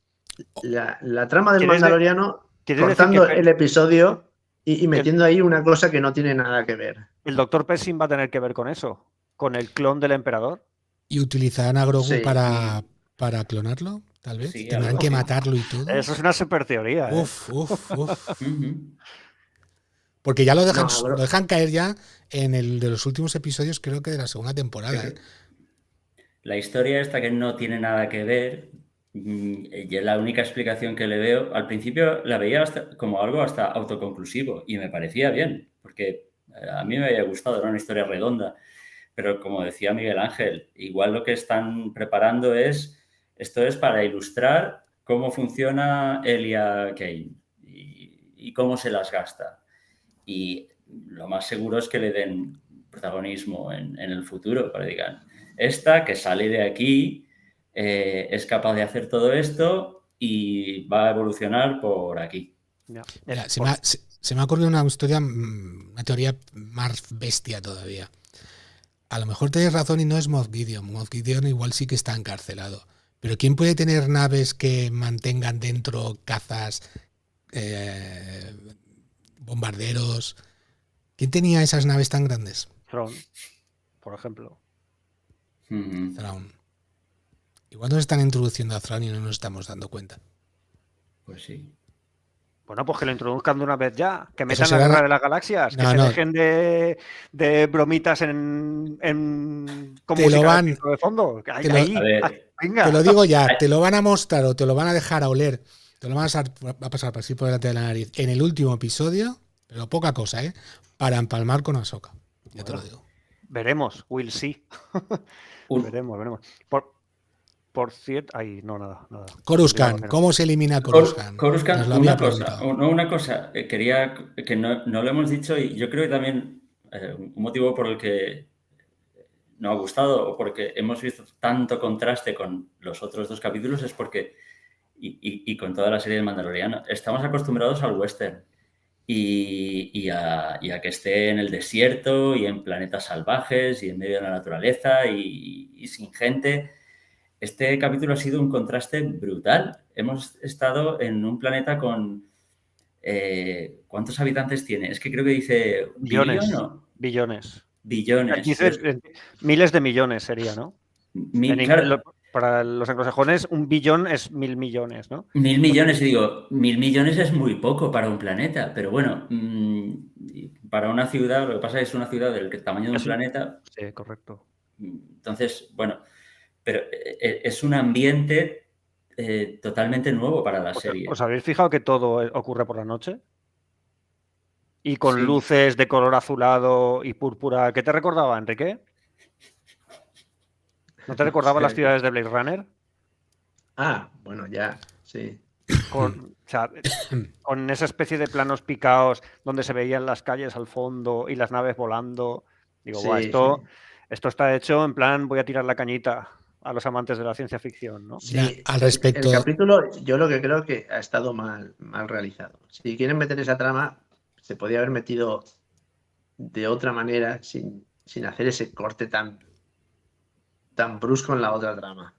la trama del Mandaloriano cortando el episodio y metiendo ahí una cosa que no tiene nada que ver. El doctor Pershing va a tener que ver con eso, con el clon del emperador. ¿Y utilizarán a Grogu Sí. para clonarlo? Tal vez. Sí, Tendrán algo que así. matarlo y todo. Eso es una super teoría. Uf. Ujú. Porque ya lo dejan, No, lo dejan caer ya en el de los últimos episodios, creo que de la segunda temporada. Sí. La historia esta que no tiene nada que ver, yo la única explicación que le veo, al principio la veía como algo hasta autoconclusivo y me parecía bien, porque a mí me había gustado, era una historia redonda, pero como decía Miguel Ángel, igual lo que están preparando esto es para ilustrar cómo funciona Elia Kane. y cómo se las gasta. Y lo más seguro es que le den protagonismo en el futuro, para que digan, esta que sale de aquí es capaz de hacer todo esto y va a evolucionar por aquí. Ya. Mira, se me ha ocurrido una historia, una teoría más bestia todavía. A lo mejor tenéis razón y no es Moff Gideon. Moff Gideon igual sí que está encarcelado. Pero ¿quién puede tener naves que mantengan dentro cazas, bombarderos? ¿Quién tenía esas naves tan grandes? Thrawn, por ejemplo. Thrawn. Igual nos están introduciendo a Thrawn y no nos estamos dando cuenta. Pues sí. Bueno, pues que lo introduzcan de una vez ya. Que Eso metan la será Guerra de las Galaxias. No, que se no. dejen de bromitas en con Te lo música van- de fondo. Ahí, te lo- ahí, A ver. venga. Te lo digo ya, te lo van a mostrar o te lo van a dejar a oler. Te lo van a pasar por así por delante de la nariz en el último episodio, pero poca cosa, para empalmar con Ahsoka. Ya te lo digo. Veremos, we'll see. Un- Veremos. Por cierto, ahí no, nada. Coruscant, ¿cómo se elimina Coruscant? Coruscant, Nos lo había una cosa, preguntado. una cosa, quería que no lo hemos dicho y yo creo que también un motivo por el que no ha gustado o porque hemos visto tanto contraste con los otros dos capítulos es porque, y con toda la serie de Mandaloriano, estamos acostumbrados al western y a que esté en el desierto y en planetas salvajes y en medio de la naturaleza y sin gente. Este capítulo ha sido un contraste brutal. Hemos estado en un planeta con... ¿cuántos habitantes tiene? Es que creo que dice... Billones. ¿Billón o? Billones. Billones. Aquí dice, miles de millones sería, ¿no? Claro, Para los anglosajones, 1 billón es 1.000 millones, ¿no? 1.000 millones, y digo, 1.000 millones es muy poco para un planeta, pero bueno, para una ciudad, lo que pasa es una ciudad del tamaño de un planeta. Sí, correcto. Entonces, bueno, pero es un ambiente totalmente nuevo para la serie. ¿Os habéis fijado que todo ocurre por la noche? Y con Sí. luces de color azulado y púrpura. ¿Qué te recordaba, Enrique? ¿No te recordaba las ciudades de Blade Runner? Ah, bueno, ya, sí. Con esa especie de planos picados donde se veían las calles al fondo y las naves volando. Digo, Sí, "Buah, esto sí. está hecho en plan, voy a tirar la cañita a los amantes de la ciencia ficción, ¿no? Sí, Ya, al respecto- el capítulo yo lo que creo que ha estado mal realizado. Si quieren meter esa trama, se podía haber metido de otra manera sin hacer ese corte tan brusco en la otra trama.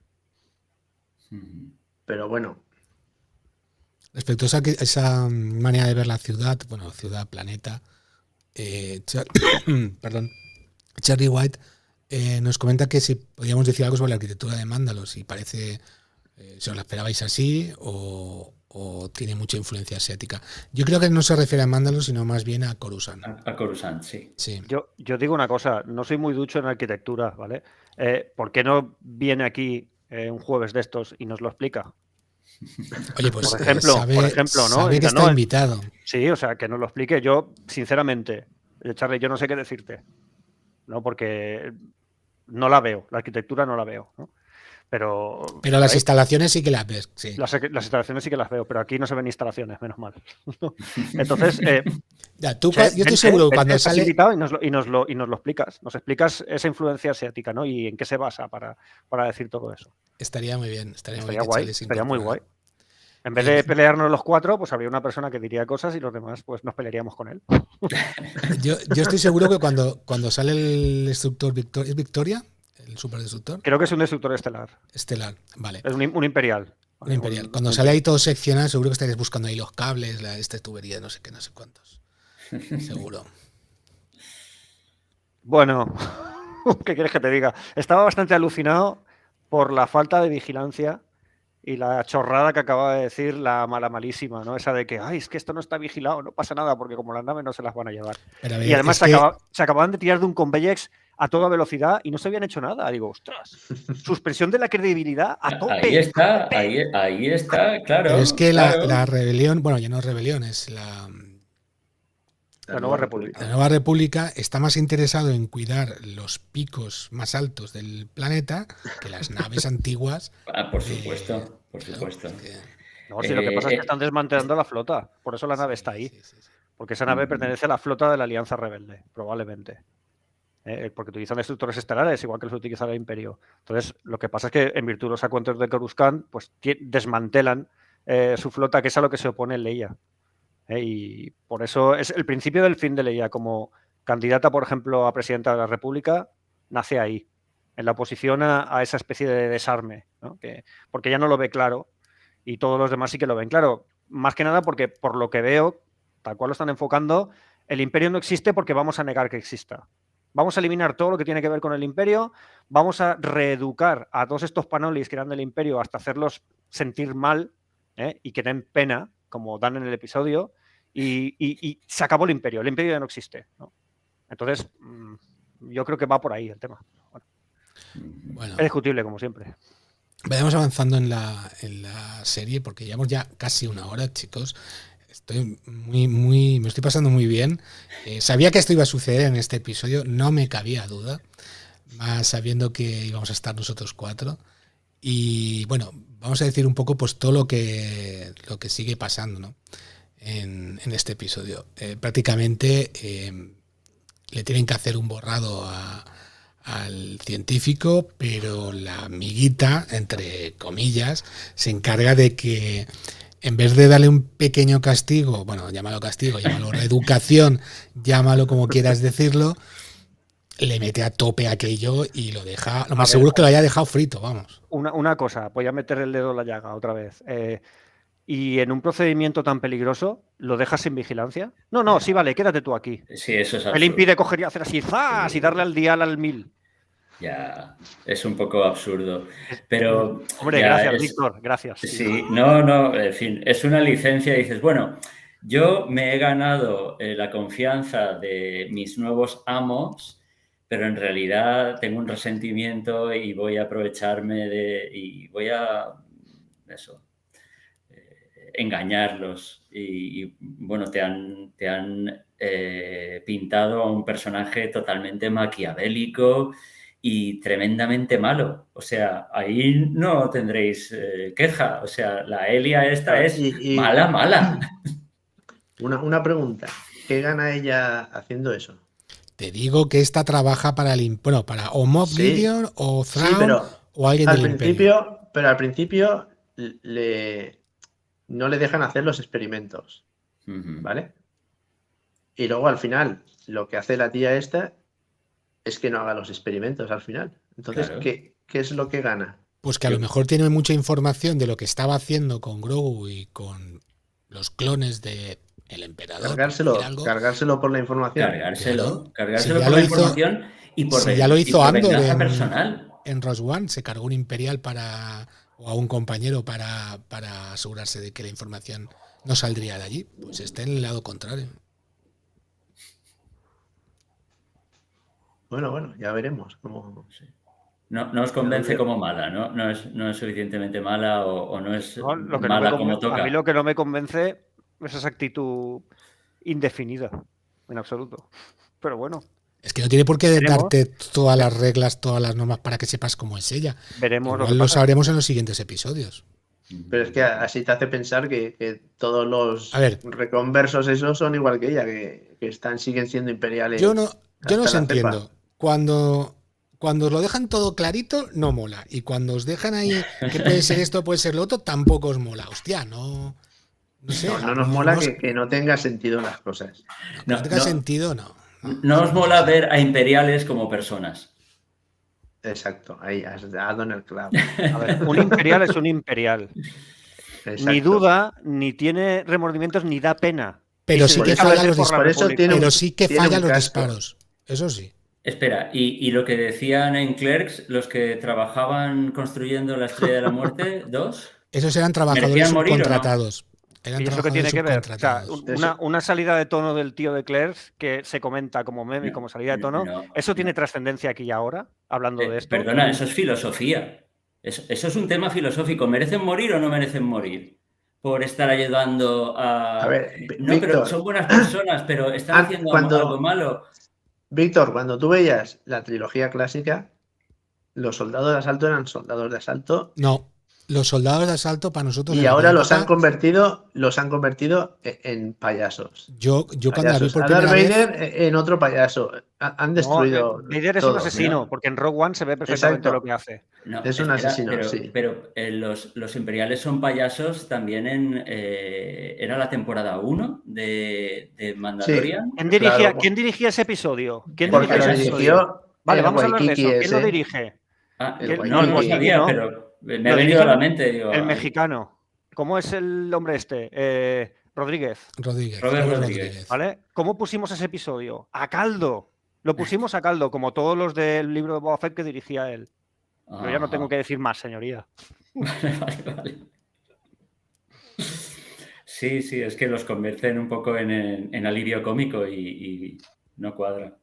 Pero bueno, Respecto a esa manera de ver la ciudad, bueno, ciudad, planeta, perdón, Cherry White nos comenta que si podíamos decir algo sobre la arquitectura de Mándalos, si parece, si os la esperabais así o tiene mucha influencia asiática. Yo creo que no se refiere a Mándalos, sino más bien a Coruscant. A Coruscant, sí. Sí. Yo digo una cosa, no soy muy ducho en arquitectura, ¿vale? ¿Por qué no viene aquí un jueves de estos y nos lo explica? Oye, pues Por ejemplo, ¿no? sabe que Dice, está no, invitado. Sí, o sea, que nos lo explique. Yo, sinceramente, Charlie, yo no sé qué decirte, ¿no? Porque no la veo, la arquitectura no la veo, ¿no? Pero las instalaciones sí que las ves, sí. Las instalaciones sí que las veo, pero aquí no se ven instalaciones, menos mal. Entonces, Ya, yo estoy seguro que cuando sale... invitado y nos lo explicas. Nos explicas esa influencia asiática, ¿no? Y en qué se basa para decir todo eso. Estaría muy bien. Estaría guay, estaría muy guay. En vez de pelearnos los cuatro, pues habría una persona que diría cosas y los demás pues nos pelearíamos con él. Yo estoy seguro que cuando sale el destructor ¿es Victoria? ¿El superdestructor? Creo que es un destructor estelar. Estelar, vale. Es un imperial. Un imperial. Cuando sale ahí todo seccionado, seguro que estaréis buscando ahí los cables, esta tubería, no sé qué, no sé cuántos. Seguro. Bueno, ¿qué quieres que te diga? Estaba bastante alucinado por la falta de vigilancia y la chorrada que acaba de decir la malísima, ¿no? Esa de que, ay, es que esto no está vigilado, no pasa nada, porque como las naves no se las van a llevar. Ver, y además se acababan de tirar de un Conveyex a toda velocidad y no se habían hecho nada. Digo, ostras, suspensión de la credibilidad a tope. Ahí está, claro. Pero es que claro. la rebelión, bueno, ya no es rebelión, es la Nueva República. La Nueva República está más interesado en cuidar los picos más altos del planeta que las naves antiguas. Por supuesto, por supuesto. No, sí, lo que pasa es que están desmantelando la flota. Por eso la nave está ahí. Sí. Porque esa nave pertenece a la flota de la Alianza Rebelde, probablemente. Porque utilizan destructores estelares, igual que los utiliza el Imperio. Entonces, lo que pasa es que en virtud de los acuerdos de Coruscant, pues desmantelan su flota, que es a lo que se opone Leia. Y por eso es el principio del fin de Leia como candidata, por ejemplo, a presidenta de la República, nace ahí, en la oposición a esa especie de desarme, ¿no? Porque ella no lo ve claro y todos los demás sí que lo ven claro. Más que nada porque, por lo que veo, tal cual lo están enfocando, el Imperio no existe porque vamos a negar que exista. Vamos a eliminar todo lo que tiene que ver con el Imperio, vamos a reeducar a todos estos panolis que eran del Imperio hasta hacerlos sentir mal y que den pena, como dan en el episodio, y se acabó el Imperio ya no existe, ¿no? Entonces, yo creo que va por ahí el tema. Bueno, es discutible, como siempre. Vayamos avanzando en la serie, porque llevamos ya casi una hora, chicos. Estoy me estoy pasando muy bien. Sabía que esto iba a suceder en este episodio, no me cabía duda, más sabiendo que íbamos a estar nosotros 4. Y bueno, vamos a decir un poco pues todo lo que sigue pasando, ¿no? en este episodio. Prácticamente le tienen que hacer un borrado al científico, pero la amiguita, entre comillas, se encarga de que en vez de darle un pequeño castigo, bueno, llámalo castigo, llámalo reeducación, llámalo como quieras decirlo, le mete a tope aquello y lo deja, lo más seguro es que lo haya dejado frito, vamos. Una cosa, voy a meter el dedo en la llaga otra vez. ¿Y en un procedimiento tan peligroso lo dejas sin vigilancia? No, sí, vale, quédate tú aquí. Sí, eso es absurdo. Él impide coger y hacer así, ¡zas! Y darle al dial al 1000. Ya, es un poco absurdo. Pero. Hombre, gracias, Víctor, gracias. Sí, no, en fin, es una licencia y dices, bueno, yo me he ganado la confianza de mis nuevos amos, pero en realidad tengo un resentimiento y voy a aprovecharme y voy a engañarlos. Y bueno, te han pintado a un personaje totalmente maquiavélico y tremendamente malo. O sea, ahí no tendréis queja. O sea, la Elia esta es mala. Una pregunta. ¿Qué gana ella haciendo eso? Te digo que esta trabaja para para o Moff Gideon o Thrawn o alguien del Imperio. Pero al principio no le dejan hacer los experimentos, ¿vale? Y luego al final lo que hace la tía esta es que no haga los experimentos al final. Entonces, claro. ¿Qué es lo que gana? Pues que a lo mejor tiene mucha información de lo que estaba haciendo con Grogu y con los clones de el emperador. Cargárselo por la información. Cargárselo por la información y por ya lo hizo Andor personal. En Rogue One, se cargó un imperial o a un compañero para asegurarse de que la información no saldría de allí. Pues está en el lado contrario. Bueno, ya veremos cómo. Sí. No os convence como mala, ¿no? No es suficientemente mala o no es mala como toca. A mí lo que no me convence es esa actitud indefinida, en absoluto. Pero bueno. Es que no tiene por qué darte todas las reglas, todas las normas para que sepas cómo es ella. Veremos. Igual lo sabremos en los siguientes episodios. Pero es que así te hace pensar que todos los reconversos esos son igual que ella, que siguen siendo imperiales. Yo no os entiendo. Cuando os lo dejan todo clarito, no mola. Y cuando os dejan ahí que puede ser esto, puede ser lo otro, tampoco os mola. Hostia, no sé. No nos mola que no tenga sentido las cosas. No tenga sentido, no. No os mola ver a imperiales como personas. Exacto, ahí has dado en el clavo. A ver, un imperial es un imperial. Exacto. Ni duda, ni tiene remordimientos, ni da pena. Pero sí que falla los disparos. Disparos. Eso sí. Espera, ¿y lo que decían en Clerks, los que trabajaban construyendo la Estrella de la Muerte 2? Esos eran trabajadores subcontratados. ¿Y eso qué tiene que ver? O sea, una salida de tono del tío de Clerks que se comenta como meme y como salida de tono, ¿eso tiene trascendencia aquí y ahora? Hablando de esto. Perdona, eso es filosofía. Eso es un tema filosófico. ¿Merecen morir o no merecen morir? Por estar ayudando a ver, no, Víctor, pero son buenas personas, pero están haciendo algo malo. Víctor, cuando tú veías la trilogía clásica, los soldados de asalto eran soldados de asalto. No. los soldados de asalto para nosotros. Y en ahora aquella época, los han convertido en payasos. Yo cuando la vi Payasos. por A Darth primera vez, Vader en otro payaso. Han No, destruido Vader es un todo. asesino, ¿no? porque en Rogue One se ve perfectamente Exacto. lo que hace. No, Es un espera, asesino, pero, sí. pero los imperiales son payasos también era la temporada 1 de Mandalorian. Claro, ¿Quién dirigía ese episodio? ¿Quién Porque dirigía lo ese dirigió episodio? Vale, el vamos a hablar de Waikiki eso. ¿Quién lo ese. dirige? El No lo Waikiki, sabía, ¿no? pero me ha Lo venido dirige a la mente. Digo, el ay, mexicano. ¿Cómo es el hombre este? Rodríguez. Robert Robert Rodríguez. ¿Vale? ¿Cómo pusimos ese episodio? A caldo. Lo pusimos a caldo, como todos los del libro de Boba Fett que dirigía él. Yo ya no tengo que decir más, señoría. Vale. Sí, es que los convierten un poco en alivio cómico y no cuadra.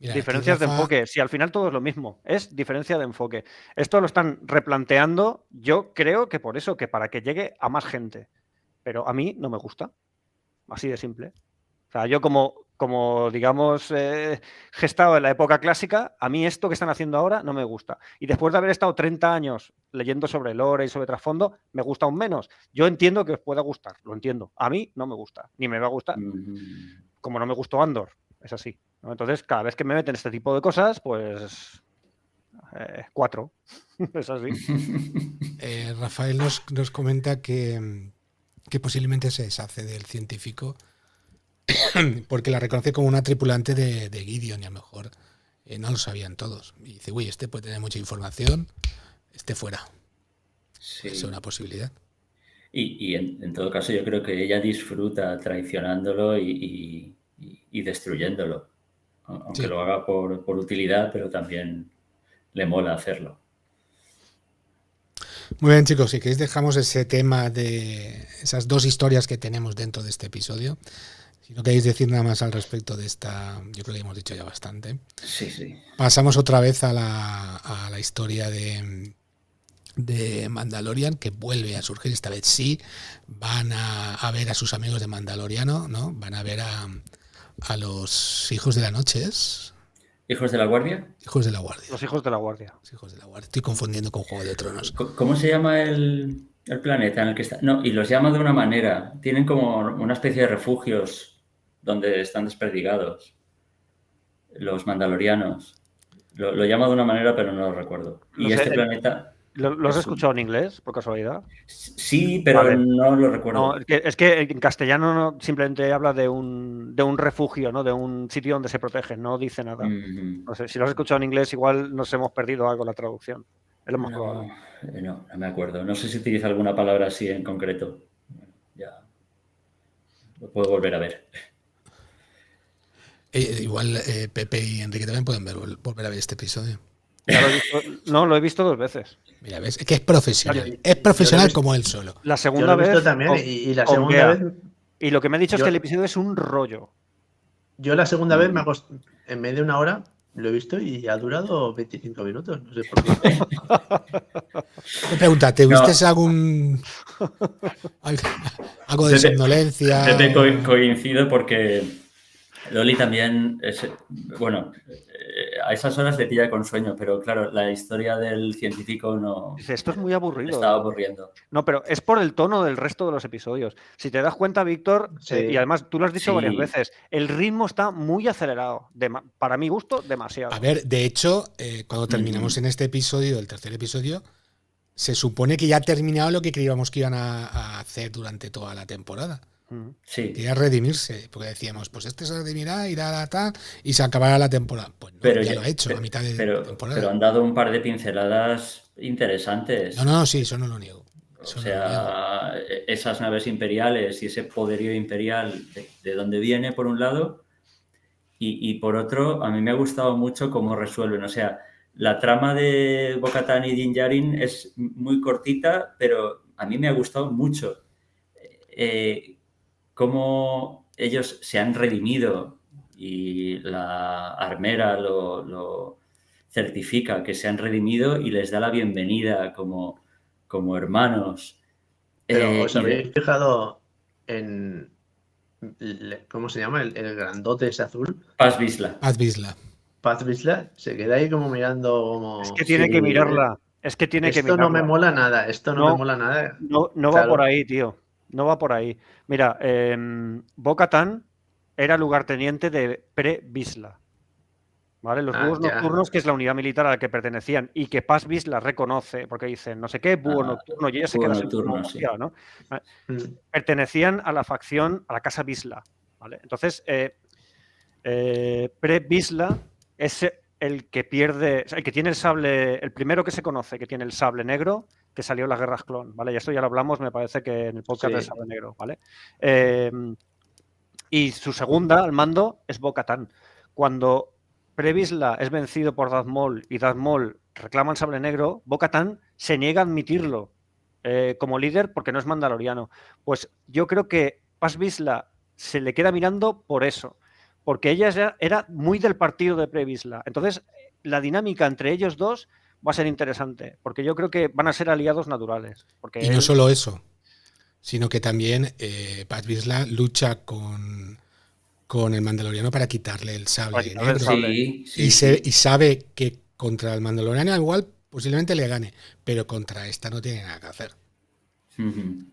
Mira, Diferencias aquí de Rafa- enfoque. Si al final todo es lo mismo, es diferencia de enfoque. Esto lo están replanteando, yo creo que por eso, que para que llegue a más gente. Pero a mí no me gusta. Así de simple. O sea, yo como digamos, gestado en la época clásica, a mí esto que están haciendo ahora no me gusta. Y después de haber estado 30 años leyendo sobre lore y sobre trasfondo, me gusta aún menos. Yo entiendo que os pueda gustar, lo entiendo. A mí no me gusta, ni me va a gustar. Como no me gustó Andor, es así, ¿no? Entonces, cada vez que me meten este tipo de cosas, pues 4. Es así. Rafael nos comenta que posiblemente se deshace del científico porque la reconoce como una tripulante de Gideon y a lo mejor no lo sabían todos. Y dice, uy, este puede tener mucha información, este fuera. Sí. Es una posibilidad. Y en todo caso yo creo que ella disfruta traicionándolo y destruyéndolo. Aunque Sí. lo haga por utilidad, pero también le mola hacerlo. Muy bien, chicos, si queréis dejamos ese tema de esas dos historias que tenemos dentro de este episodio. Si no queréis decir nada más al respecto de esta, yo creo que hemos dicho ya bastante. Sí. Pasamos otra vez a la historia de Mandalorian, que vuelve a surgir. Esta vez sí, van a ver a sus amigos de Mandaloriano, ¿no? Van a ver a los hijos de la noche, ¿es? ¿Hijos de la Guardia? Hijos de la Guardia. Los hijos de la Guardia. Los hijos de la Guardia. Estoy confundiendo con Juego de Tronos. ¿Cómo se llama el planeta en el que está? No, y los llama de una manera. Tienen como una especie de refugios donde están desperdigados los mandalorianos. Lo llama de una manera, pero no lo recuerdo. Y No sé, este planeta... ¿Lo has escuchado en inglés, por casualidad? Sí, pero Vale. no lo recuerdo. No, es que en castellano no, simplemente habla de un refugio, ¿no? De un sitio donde se protegen, no dice nada. No sé, si lo has escuchado en inglés, igual nos hemos perdido algo en la traducción. Es lo más probable. No me acuerdo. No sé si utiliza alguna palabra así en concreto. Ya lo puedo volver a ver. Igual Pepe y Enrique también pueden volver a ver este episodio. Ya lo he visto 2 veces. Mira, ves, es que es profesional. Es profesional como él solo. La Yo segunda lo he visto vez. también y la segunda vez. Y lo que me ha dicho es que el episodio es un rollo. Yo la segunda vez en medio de una hora lo he visto y ha durado 25 minutos. No sé por qué. Me pregunta, ¿te viste algo de somnolencia? Pepe coincido porque Loli también a esas horas le pilla con sueño, pero claro, la historia del científico no... Dice, esto es muy aburrido. Estaba aburriendo. No, pero es por el tono del resto de los episodios. Si te das cuenta, Víctor, Sí. y además tú lo has dicho Sí. varias veces, el ritmo está muy acelerado. Para mi gusto, demasiado. A ver, de hecho, cuando terminamos en este episodio, el tercer episodio, se supone que ya ha terminado lo que creíamos que iban a hacer durante toda la temporada. Sí. Quería redimirse, porque decíamos, pues este se redimirá, irá a la tal y se acabará la temporada. Pues no, Pero ya lo ha hecho a mitad de temporada. Pero han dado un par de pinceladas interesantes. No, sí, eso no lo niego. O sea, esas naves imperiales y ese poderío imperial de dónde viene, por un lado, y por otro, a mí me ha gustado mucho cómo resuelven. O sea, la trama de Bo-Katan y Din Djarin es muy cortita, pero a mí me ha gustado mucho. Cómo ellos se han redimido y la armera lo certifica, que se han redimido y les da la bienvenida como hermanos. Pero ¿os habéis fijado en ¿cómo se llama? El grandote ese azul. Paz Vizsla. Paz Vizsla. Paz Vizsla se queda ahí como mirando como... Es que tiene que mirarla. Es que tiene que Esto no me mirarlo. mola nada, esto no me mola nada. No va Claro. por ahí, tío. No va por ahí. Mira, Bo-Katan era lugarteniente de Pre-Vizsla. ¿Vale? Los búhos Ya. nocturnos, que es la unidad militar a la que pertenecían y que Paz Vizsla reconoce, porque dicen no sé qué, búho nocturno, y ella se Búho queda siempre como nocturno, sí. hostia, ¿no? Mm. Pertenecían a la facción, a la casa Vizsla. ¿Vale? Entonces, Pre-Vizsla es el que pierde, el que tiene el sable, el primero que se conoce que tiene el sable negro, que salió en las guerras clon, ¿vale? Y esto ya lo hablamos, me parece que en el podcast del sable negro, ¿vale? Y su segunda al mando es Bo-Katan. Cuando Pre-Vizsla es vencido por Darth Maul y Darth Maul reclama el sable negro, Bo-Katan se niega a admitirlo como líder porque no es mandaloriano. Pues yo creo que Paz Vizsla se le queda mirando por eso, porque ella ya era muy del partido de Pre-Vizsla. Entonces, la dinámica entre ellos dos va a ser interesante, porque yo creo que van a ser aliados naturales. Porque Y no solo eso, sino que también Paz Vizsla lucha con el Mandaloriano para quitarle el sable negro. Sí, y sabe que contra el Mandaloriano igual posiblemente le gane, pero contra esta no tiene nada que hacer.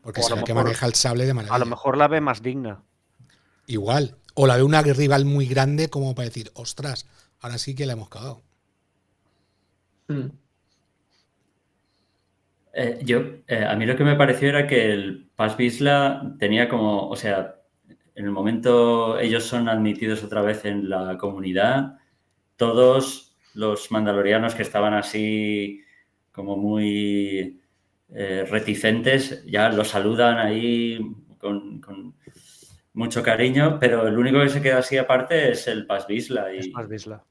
Porque sabe que maneja el sable de maravilla. A lo mejor la ve más digna. Igual. O la ve una rival muy grande como para decir, ostras, ahora sí que la hemos cagado. A mí lo que me pareció era que el Paz Vizsla tenía como, o sea, en el momento ellos son admitidos otra vez en la comunidad, todos los mandalorianos que estaban así como muy reticentes ya los saludan ahí con mucho cariño, pero el único que se queda así aparte es el Paz Vizsla. Es Paz Vizsla.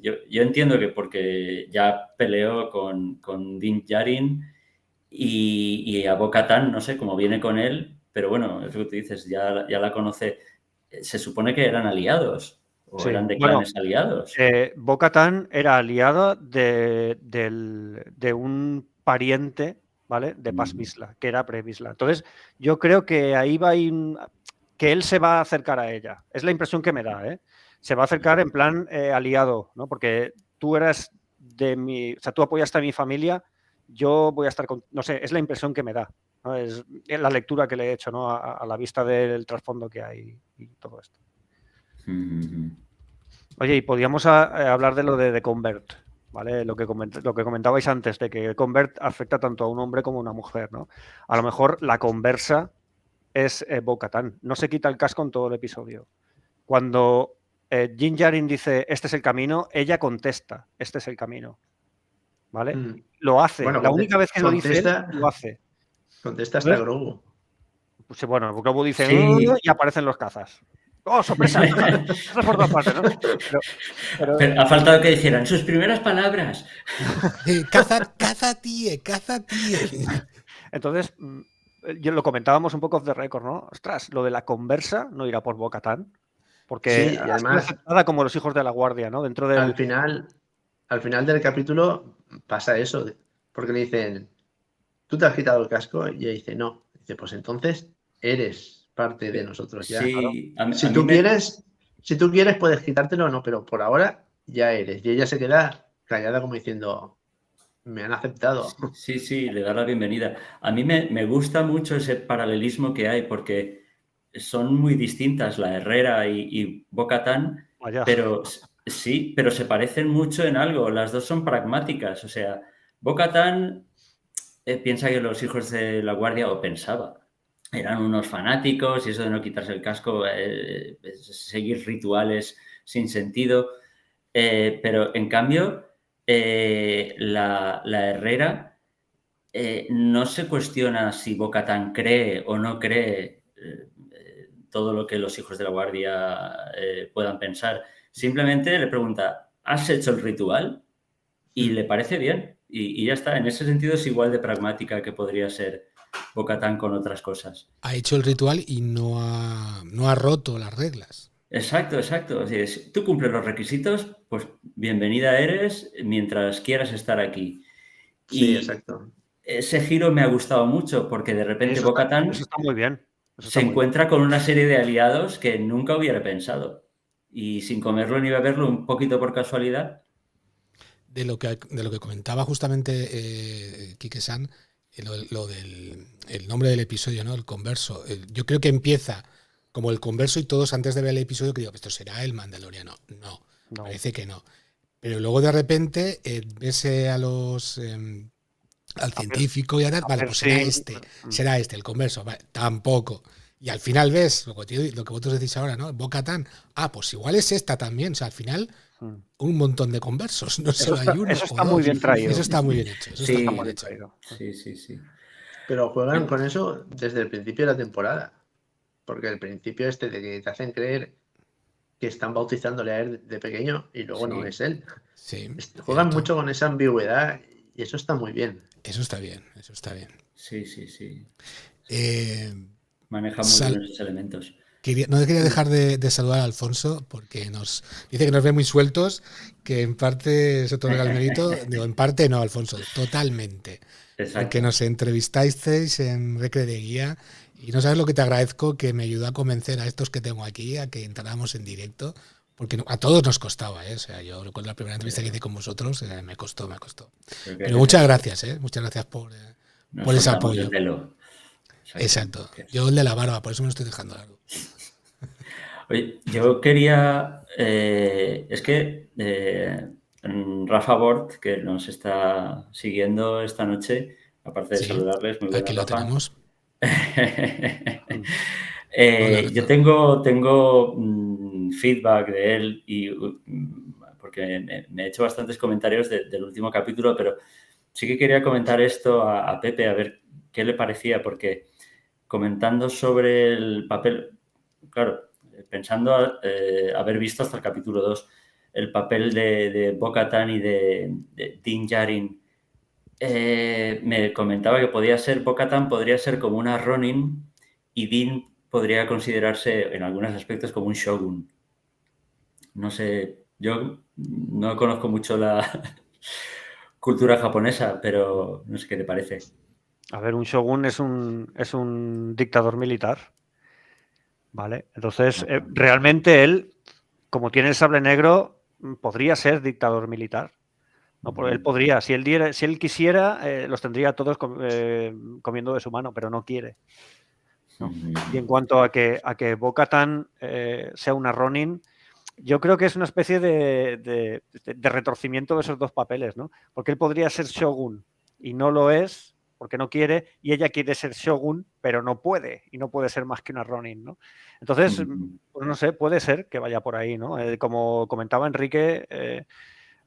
Yo entiendo que porque ya peleó con Din Djarin y a Bo-Katan, no sé cómo viene con él, pero bueno, es lo que tú dices, ya la conoce. Se supone que eran aliados o Sí. eran de clanes aliados. Bo-Katan era aliada de un pariente, ¿vale? De Paz Vizsla, que era Pre-Vizsla. Entonces, yo creo que ahí va que él se va a acercar a ella. Es la impresión que me da, ¿eh? Se va a acercar en plan aliado, ¿no? Porque tú eras o sea, tú apoyaste a mi familia, yo voy a estar con, no sé, es la impresión que me da, ¿no? Es la lectura que le he hecho, ¿no? A la vista del trasfondo que hay y todo esto. Oye, y podíamos hablar de lo de The Convert, ¿vale? Lo que comentabais antes, de que Convert afecta tanto a un hombre como a una mujer, ¿no? A lo mejor la conversa es Bo-Katan. No se quita el casco en todo el episodio. Cuando Din Djarin dice, este es el camino, ella contesta, este es el camino. ¿Vale? Lo hace. Bueno, la única vez que lo dice él, lo hace. Contesta hasta Grogu. Pues bueno, Grogu dice, y aparecen los cazas. ¡Oh, sorpresa! Eso por todas partes, ¿no? Pero ha faltado que dijeran sus primeras palabras. Caza, tíe. Entonces, lo comentábamos un poco off the record, ¿no? Ostras, lo de la conversa no irá por Bo-Katan, porque sí, y además, aceptada como los hijos de la guardia, ¿no? Dentro del... al final del capítulo pasa eso, porque le dicen, ¿tú te has quitado el casco? Y ella dice, no. Dice, pues entonces eres parte de nosotros ya. Sí, claro. Si tú quieres, puedes quitártelo o no, pero por ahora ya eres. Y ella se queda callada como diciendo, me han aceptado. Sí, le da la bienvenida. A mí me gusta mucho ese paralelismo que hay, porque son muy distintas la Herrera y Bo-Katan, pero sí, pero se parecen mucho en algo. Las dos son pragmáticas. O sea, Bo-Katan piensa que los hijos de la guardia, o pensaba, eran unos fanáticos y eso de no quitarse el casco, seguir rituales sin sentido. Pero en cambio, la Herrera no se cuestiona si Bo-Katan cree o no cree todo lo que los hijos de la guardia puedan pensar. Simplemente le pregunta, ¿has hecho el ritual? Y le parece bien. Y ya está. En ese sentido es igual de pragmática que podría ser Bo-Katan con otras cosas. Ha hecho el ritual y no ha roto las reglas. Exacto. Así es. Tú cumples los requisitos, pues bienvenida eres mientras quieras estar aquí. Sí, exacto. Ese giro me ha gustado mucho porque de repente Bo-Katan está muy bien. Se encuentra con una serie de aliados que nunca hubiera pensado. Y sin comerlo ni beberlo, un poquito por casualidad. de lo que comentaba justamente Quique-san, lo del el nombre del episodio, ¿no? El converso. Yo creo que empieza como el converso y todos antes de ver el episodio que digo, esto será el Mandaloriano. No, parece que no. Pero luego de repente ves a los al científico y a tal, vale, pues será este, el converso. Vale, tampoco. Y al final ves lo que vosotros decís ahora, ¿no? Bo-Katan, pues igual es esta también. O sea, al final un montón de conversos, no solo hay uno. Eso está muy bien traído. Eso está muy bien hecho. Sí, está muy bien traído. Sí. Pero juegan con eso desde el principio de la temporada. Porque el principio de que te hacen creer que están bautizándole a él de pequeño y luego no es él. Sí, juegan mucho con esa ambigüedad y eso está muy bien. Eso está bien. Sí. Maneja muy bien esos elementos. No quería dejar de saludar a Alfonso porque nos dice que nos ve muy sueltos, que en parte se otorga el mérito. Digo, en parte no, Alfonso, totalmente. Exacto. Porque nos entrevistasteis en Recre de Guía y no sabes lo que te agradezco, que me ayudó a convencer a estos que tengo aquí a que entráramos en directo, porque a todos nos costaba, O sea, yo recuerdo la primera entrevista que hice con vosotros, me costó. Pero muchas gracias, muchas gracias por ese apoyo. Exacto. Yo el de la barba, por eso me lo estoy dejando largo. Oye, yo quería... es que Rafa Bort, que nos está siguiendo esta noche, aparte de saludarles, muy buena, aquí lo Rafa. tenemos. Yo tengo feedback de él y porque me he hecho bastantes comentarios del último capítulo, pero sí que quería comentar esto a Pepe, a ver qué le parecía, porque comentando sobre el papel, claro, pensando haber visto hasta el capítulo 2 el papel de Bo-Katan y de Din Djarin, me comentaba que Bo-Katan podría ser como una Ronin y Din podría considerarse en algunos aspectos como un shogun. No sé, yo no conozco mucho la cultura japonesa, pero no sé qué te parece. A ver, un shogun es un dictador militar, ¿vale? Entonces, realmente él, como tiene el sable negro, podría ser dictador militar. No, él podría, si él quisiera, los tendría todos comiendo de su mano, pero no quiere, ¿no? Y en cuanto a que Bo-Katan sea una Ronin, yo creo que es una especie de retorcimiento de esos dos papeles, ¿no? Porque él podría ser shogun y no lo es porque no quiere, y ella quiere ser shogun, pero no puede, y no puede ser más que una Ronin, ¿no? Entonces, pues no sé, puede ser que vaya por ahí, ¿no? Como comentaba Enrique,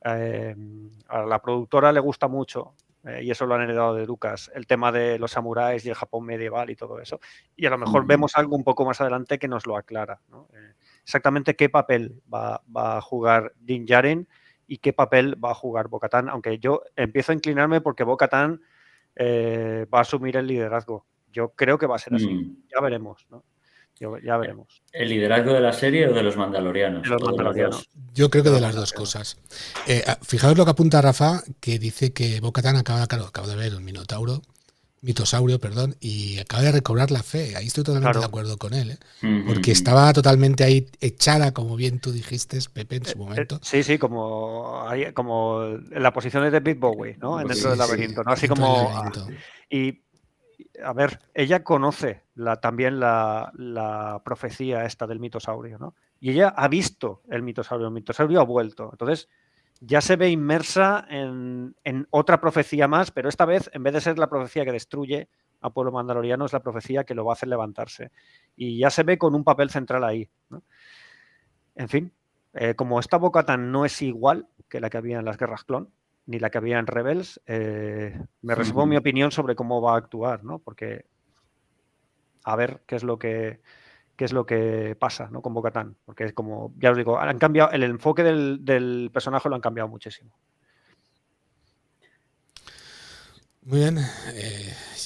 a la productora le gusta mucho, y eso lo han heredado de Lucas, el tema de los samuráis y el Japón medieval y todo eso. Y a lo mejor vemos algo un poco más adelante que nos lo aclara, ¿no? Exactamente qué papel va a jugar Din Djarin y qué papel va a jugar Bo-Katan, aunque yo empiezo a inclinarme porque Bo-Katan va a asumir el liderazgo. Yo creo que va a ser así. Ya veremos, ¿no? Ya veremos. ¿El liderazgo de la serie o de los mandalorianos? De los mandalorianos. Yo creo que de las dos cosas. Fijaos lo que apunta Rafa, que dice que Bo-Katan acaba de ver un mitosaurio, y acaba de recobrar la fe. Ahí estoy totalmente de acuerdo con él, porque estaba totalmente ahí echada, como bien tú dijiste, Pepe, en su momento. Sí, como en la posición de David Bowie, ¿no? Dentro del laberinto, ¿no? Así como... Y, a ver, ella conoce también la profecía esta del mitosaurio, ¿no? Y ella ha visto el mitosaurio ha vuelto. Entonces, ya se ve inmersa en otra profecía más, pero esta vez, en vez de ser la profecía que destruye a pueblo mandaloriano, es la profecía que lo va a hacer levantarse. Y ya se ve con un papel central ahí, ¿no? En fin, como esta Bo-Katan no es igual que la que había en las Guerras Clon, ni la que había en Rebels, me reservo mi opinión sobre cómo va a actuar, ¿no? Porque a ver qué es lo que pasa, ¿no? Con Bo-Katan, porque es como, ya os digo, han cambiado el enfoque del personaje, lo han cambiado muchísimo. Muy bien,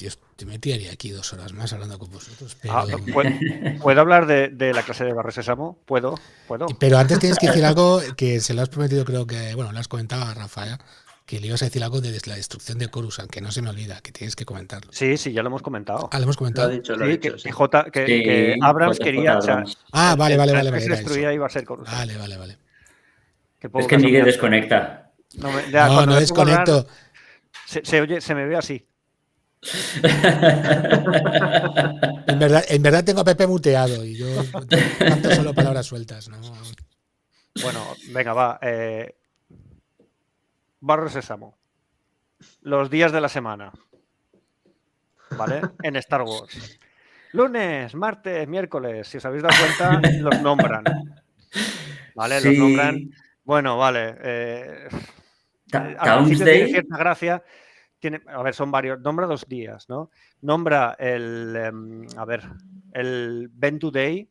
yo me tiraría aquí 2 horas más hablando con vosotros, pero... ¿Puedo hablar de la clase de Barrio Sésamo? ¿Puedo? Pero antes tienes que decir algo que se lo has prometido, creo que, bueno, lo has comentado a Rafael, que le ibas a decir algo de la destrucción de Coruscant, que no se me olvida, que tienes que comentarlo. Sí, ya lo hemos comentado. Lo hemos comentado. Lo ha dicho. Que Abrams quería... Vale. Que se destruía iba a ser Coruscant. Vale. Es que Miguel desconecta. No, No, no desconecto. Se me ve así. En verdad tengo a Pepe muteado y yo capto solo palabras sueltas, ¿no? Bueno, venga, va. Barro Sésamo. Los días de la semana. ¿Vale? En Star Wars. Lunes, martes, miércoles. Si os habéis dado cuenta, los nombran. ¿Vale? Sí. Los nombran. Bueno, vale. Al principio tiene cierta gracia. A ver, son varios. Nombra 2 días, ¿no? Nombra el Bendu Day,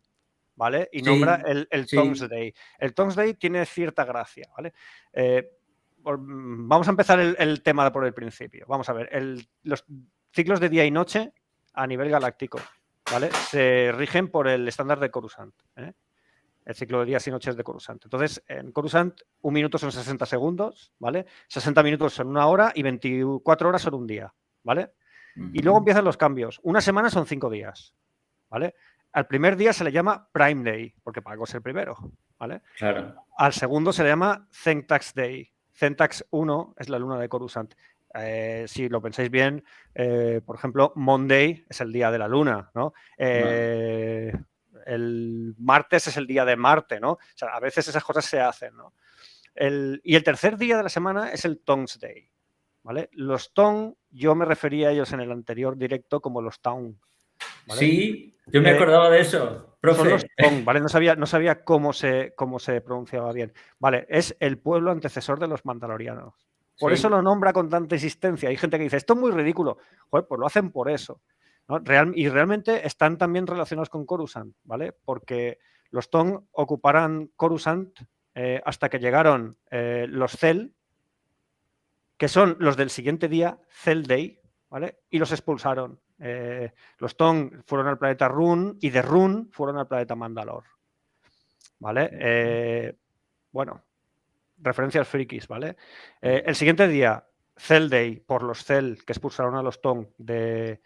¿vale? Y nombra el Tonsday. El Tonsday tiene cierta gracia, ¿vale? Vamos a empezar el tema por el principio. Vamos a ver, los ciclos de día y noche a nivel galáctico, ¿vale? Se rigen por el estándar de Coruscant, ¿eh? El ciclo de días y noches de Coruscant. Entonces, en Coruscant, 1 minuto son 60 segundos, ¿vale? 60 minutos son 1 hora y 24 horas son 1 día, ¿vale? Y luego empiezan los cambios. Una semana son 5 días, ¿vale? Al primer día se le llama Prime Day, porque Paco es el primero, ¿vale? Claro. Al segundo se le llama Centax Day. Centax 1 es la luna de Coruscant. Si lo pensáis bien, por ejemplo, Monday es el día de la luna, ¿no? El martes es el día de Marte, ¿no? O sea, a veces esas cosas se hacen, ¿no? Y el tercer día de la semana es el Tongs Day, ¿vale? Los Tong, yo me refería a ellos en el anterior directo como los Taung, ¿vale? Sí, yo me acordaba de eso, profe. Son los Tong, ¿vale? No sabía cómo se pronunciaba bien. Vale, es el pueblo antecesor de los mandalorianos. Por eso lo nombra con tanta insistencia. Hay gente que dice, esto es muy ridículo. Joder, pues lo hacen por eso, ¿no? Y realmente están también relacionados con Coruscant, ¿vale? Porque los Tong ocuparan Coruscant hasta que llegaron los Cel, que son los del siguiente día, Cel Day, ¿vale? Y los expulsaron. Los Tong fueron al planeta Run y de Run fueron al planeta Mandalor, ¿vale? Bueno, referencias frikis, ¿vale? El siguiente día, Cel Day, por los Cel que expulsaron a los Tong de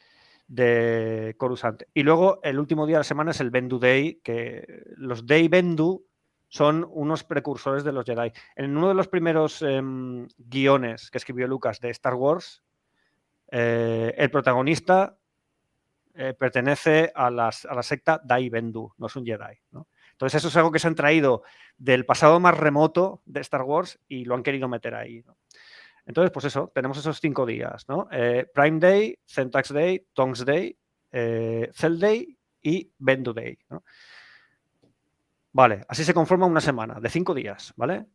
Coruscant. Y luego el último día de la semana es el Bendu Day, que los Day Bendu son unos precursores de los Jedi. En uno de los primeros guiones que escribió Lucas de Star Wars, el protagonista pertenece a la secta Dai Bendu, no es un Jedi, ¿no? Entonces eso es algo que se han traído del pasado más remoto de Star Wars y lo han querido meter ahí, ¿no? Entonces, pues eso, tenemos esos 5 días, ¿no? Prime Day, Centax Day, Tongs Day, Cel Day y Bendu Day, ¿no? Vale, así se conforma una semana de 5 días, ¿vale?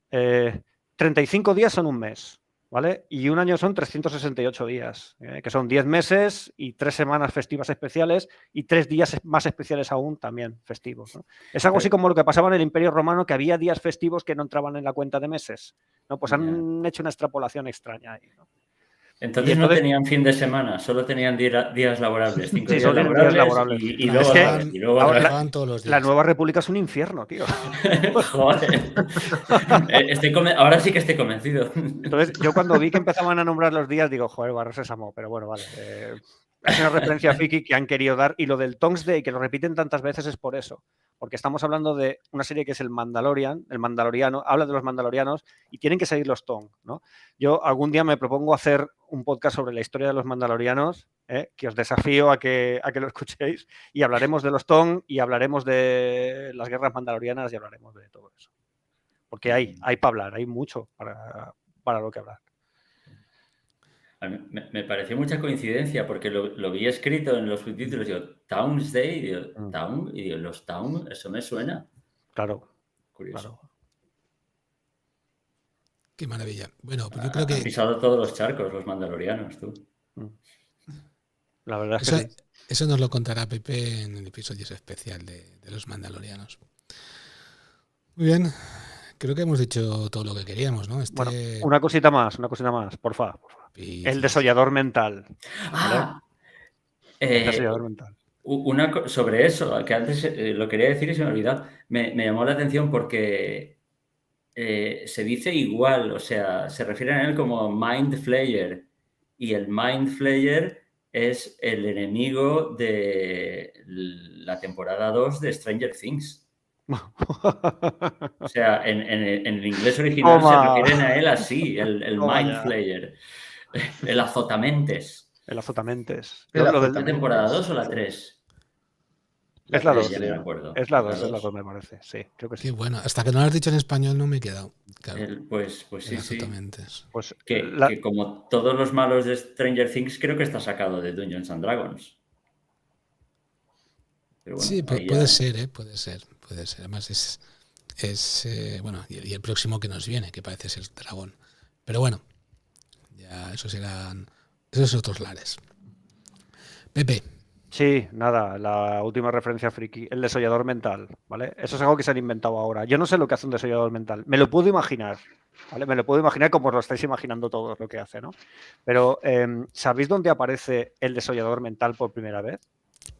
35 días son un mes, ¿vale? Y un año son 368 días, que son 10 meses y 3 semanas festivas especiales y 3 días más especiales aún también festivos, ¿no? Es algo así como lo que pasaba en el Imperio Romano, que había días festivos que no entraban en la cuenta de meses, ¿no? Pues han hecho una extrapolación extraña ahí, ¿no? Entonces no tenían fin de semana, solo tenían días laborables, 5 días laborables. Y luego todos los días. La Nueva República es un infierno, tío. Joder. Ahora sí que estoy convencido. Entonces, yo cuando vi que empezaban a nombrar los días, digo, joder, Barro Sésamo, pero bueno, vale. Es una referencia friki que han querido dar. Y lo del Tongs Day, que lo repiten tantas veces, es por eso. Porque estamos hablando de una serie que es el Mandaloriano, habla de los mandalorianos y tienen que seguir los Tong, ¿no? Yo algún día me propongo hacer un podcast sobre la historia de los mandalorianos, que os desafío a que lo escuchéis, y hablaremos de los Tong y hablaremos de las guerras mandalorianas y hablaremos de todo eso. Porque hay para hablar, hay mucho para lo que hablar. Me pareció mucha coincidencia porque lo vi escrito en los subtítulos, digo, Towns Day, digo, Town, y digo, los Town, eso me suena. Claro. Curioso. Claro. Qué maravilla. Bueno, pues yo creo que... Han pisado todos los charcos, los mandalorianos, tú. La verdad es que sí. Eso nos lo contará Pepe en el episodio especial de los mandalorianos. Muy bien. Creo que hemos dicho todo lo que queríamos, ¿no? Bueno, una cosita más, porfa. El desollador mental. ¿Vale? El desollador mental. Sobre eso, que antes lo quería decir y se me ha olvidado. Me llamó la atención porque se dice igual, o sea, se refieren a él como Mind Flayer. Y el Mind Flayer es el enemigo de la temporada 2 de Stranger Things. sea, en el inglés original se refieren a él así, el Mind Flayer, el azotamentes. El azotamentes. ¿La temporada 2 o la 3? Es la 2. Ya no me acuerdo. Es la 2, me parece. Sí, creo que sí. Qué bueno. Hasta que no lo has dicho en español no me he quedado. Claro. Pues sí. Pues que como todos los malos de Stranger Things, creo que está sacado de Dungeons and Dragons. Pero bueno, sí, puede ser, puede ser. Además es bueno, y el próximo que nos viene, que parece ser dragón. Pero bueno, ya esos otros lares. Pepe. Sí, nada, la última referencia friki, el desollador mental, ¿vale? Eso es algo que se han inventado ahora. Yo no sé lo que hace un desollador mental, me lo puedo imaginar, ¿vale? Me lo puedo imaginar como os lo estáis imaginando todos lo que hace, ¿no? Pero, ¿sabéis dónde aparece el desollador mental por primera vez?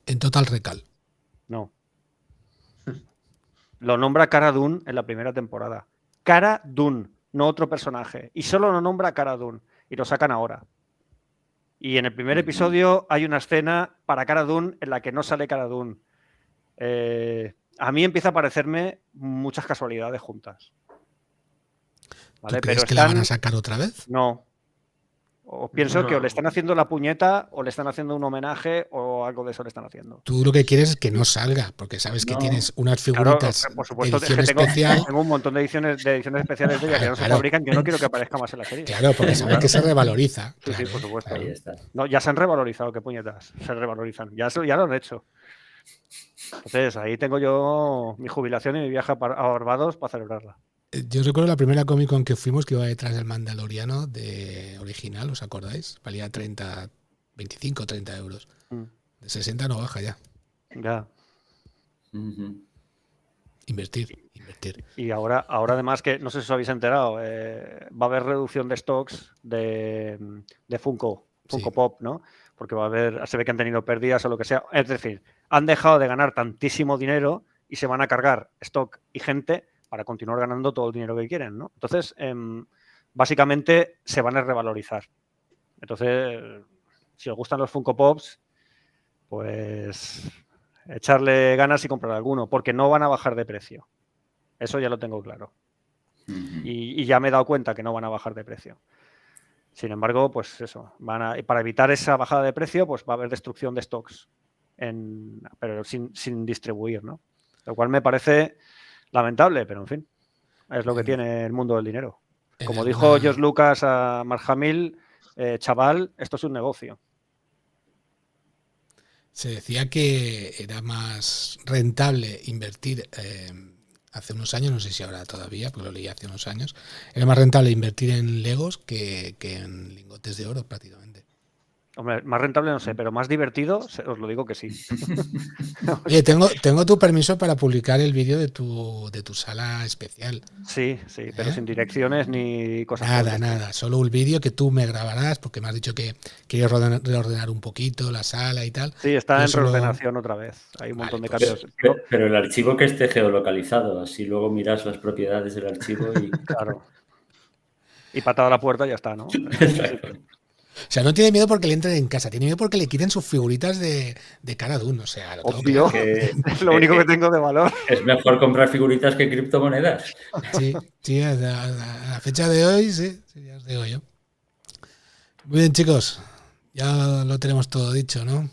En Total Recall. No. Lo nombra Cara Dune en la primera temporada. Cara Dune, no otro personaje. Y solo lo nombra Cara Dune. Y lo sacan ahora. Y en el primer episodio hay una escena para Cara Dune en la que no sale Cara Dune. A mí empieza a parecerme muchas casualidades juntas. ¿Vale? ¿Tú crees que la van a sacar otra vez? No. O pienso que o le están haciendo la puñeta o le están haciendo un homenaje o algo de eso le están haciendo. Tú lo que quieres es que no salga, porque sabes que tienes unas figuritas por supuesto, de edición especial. Tengo un montón de ediciones especiales de ella que no se fabrican. Yo no quiero que aparezca más en la serie. Claro, porque sabes que se revaloriza. Sí, claro. sí, por supuesto. Ahí está. No, ya se han revalorizado, qué puñetas. Se revalorizan. Ya lo han hecho. Entonces, ahí tengo yo mi jubilación y mi viaje a Barbados para celebrarla. Yo recuerdo la primera Comic Con que fuimos, que iba detrás del Mandaloriano de original, ¿os acordáis? Valía 25, 30 euros. De 60 no baja ya. Ya. Invertir. Y ahora además, que no sé si os habéis enterado, va a haber reducción de stocks de Funko Pop, ¿no? Porque se ve que han tenido pérdidas o lo que sea. Es decir, han dejado de ganar tantísimo dinero y se van a cargar stock y gente para continuar ganando todo el dinero que quieren, ¿no? Entonces, básicamente se van a revalorizar. Entonces, si os gustan los Funko Pops, pues echarle ganas y comprar alguno, porque no van a bajar de precio. Eso ya lo tengo claro. Y ya me he dado cuenta que no van a bajar de precio. Sin embargo, pues eso, para evitar esa bajada de precio, pues va a haber destrucción de stocks, pero sin distribuir, ¿no? Lo cual me parece lamentable, pero en fin, es lo que tiene el mundo del dinero. Como dijo George Lucas a Mark Hamill, chaval, esto es un negocio. Se decía que era más rentable invertir hace unos años, no sé si ahora todavía, porque lo leí hace unos años, era más rentable invertir en Legos que en lingotes de oro prácticamente. Hombre, más rentable no sé, pero más divertido, os lo digo que sí. Oye, tengo tu permiso para publicar el vídeo de tu sala especial. Sí, pero sin direcciones ni cosas. Nada, solo un vídeo que tú me grabarás, porque me has dicho que quieres reordenar un poquito la sala y tal. Sí, está en reordenación otra vez. Hay un montón de cambios. Pero el archivo que esté geolocalizado, así luego miras las propiedades del archivo y... Claro. Y patada a la puerta y ya está, ¿no? Exacto. O sea, no tiene miedo porque le entren en casa, tiene miedo porque le quiten sus figuritas de Cara Dune. O sea, obvio, es lo único que tengo de valor. Es mejor comprar figuritas que criptomonedas. Sí, a la fecha de hoy, sí, ya os digo yo. Muy bien, chicos, ya lo tenemos todo dicho, ¿no?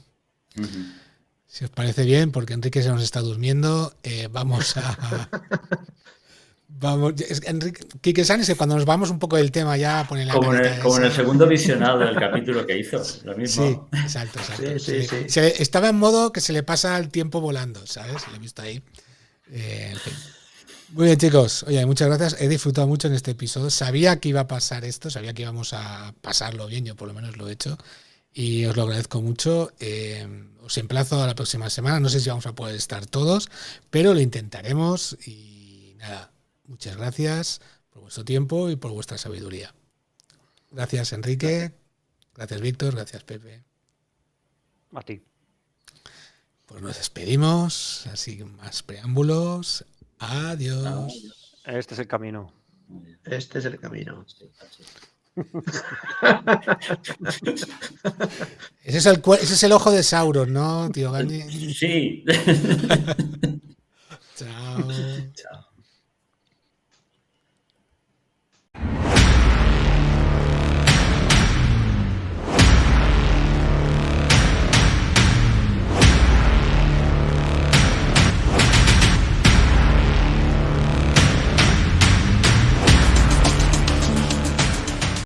Si os parece bien, porque Enrique se nos está durmiendo, vamos a... Vamos, Enrique, Quique-san, cuando nos vamos un poco del tema ya pone la como en el segundo visionado del capítulo que hizo, lo mismo. Sí, exacto. Sí. Estaba en modo que se le pasa el tiempo volando, ¿sabes? Lo he visto ahí. En fin. Muy bien, chicos. Oye, muchas gracias. He disfrutado mucho en este episodio. Sabía que iba a pasar esto, sabía que íbamos a pasarlo bien, yo por lo menos lo he hecho. Y os lo agradezco mucho. Os emplazo a la próxima semana. No sé si vamos a poder estar todos, pero lo intentaremos. Y nada. Muchas gracias por vuestro tiempo y por vuestra sabiduría. Gracias, Enrique. Gracias, Víctor. Gracias, Pepe. A ti. Pues nos despedimos. Así, más preámbulos. Adiós. Este es el camino. Este es el camino. Ese es el ojo de Sauron, ¿no, tío Gandhi? Sí. Chao.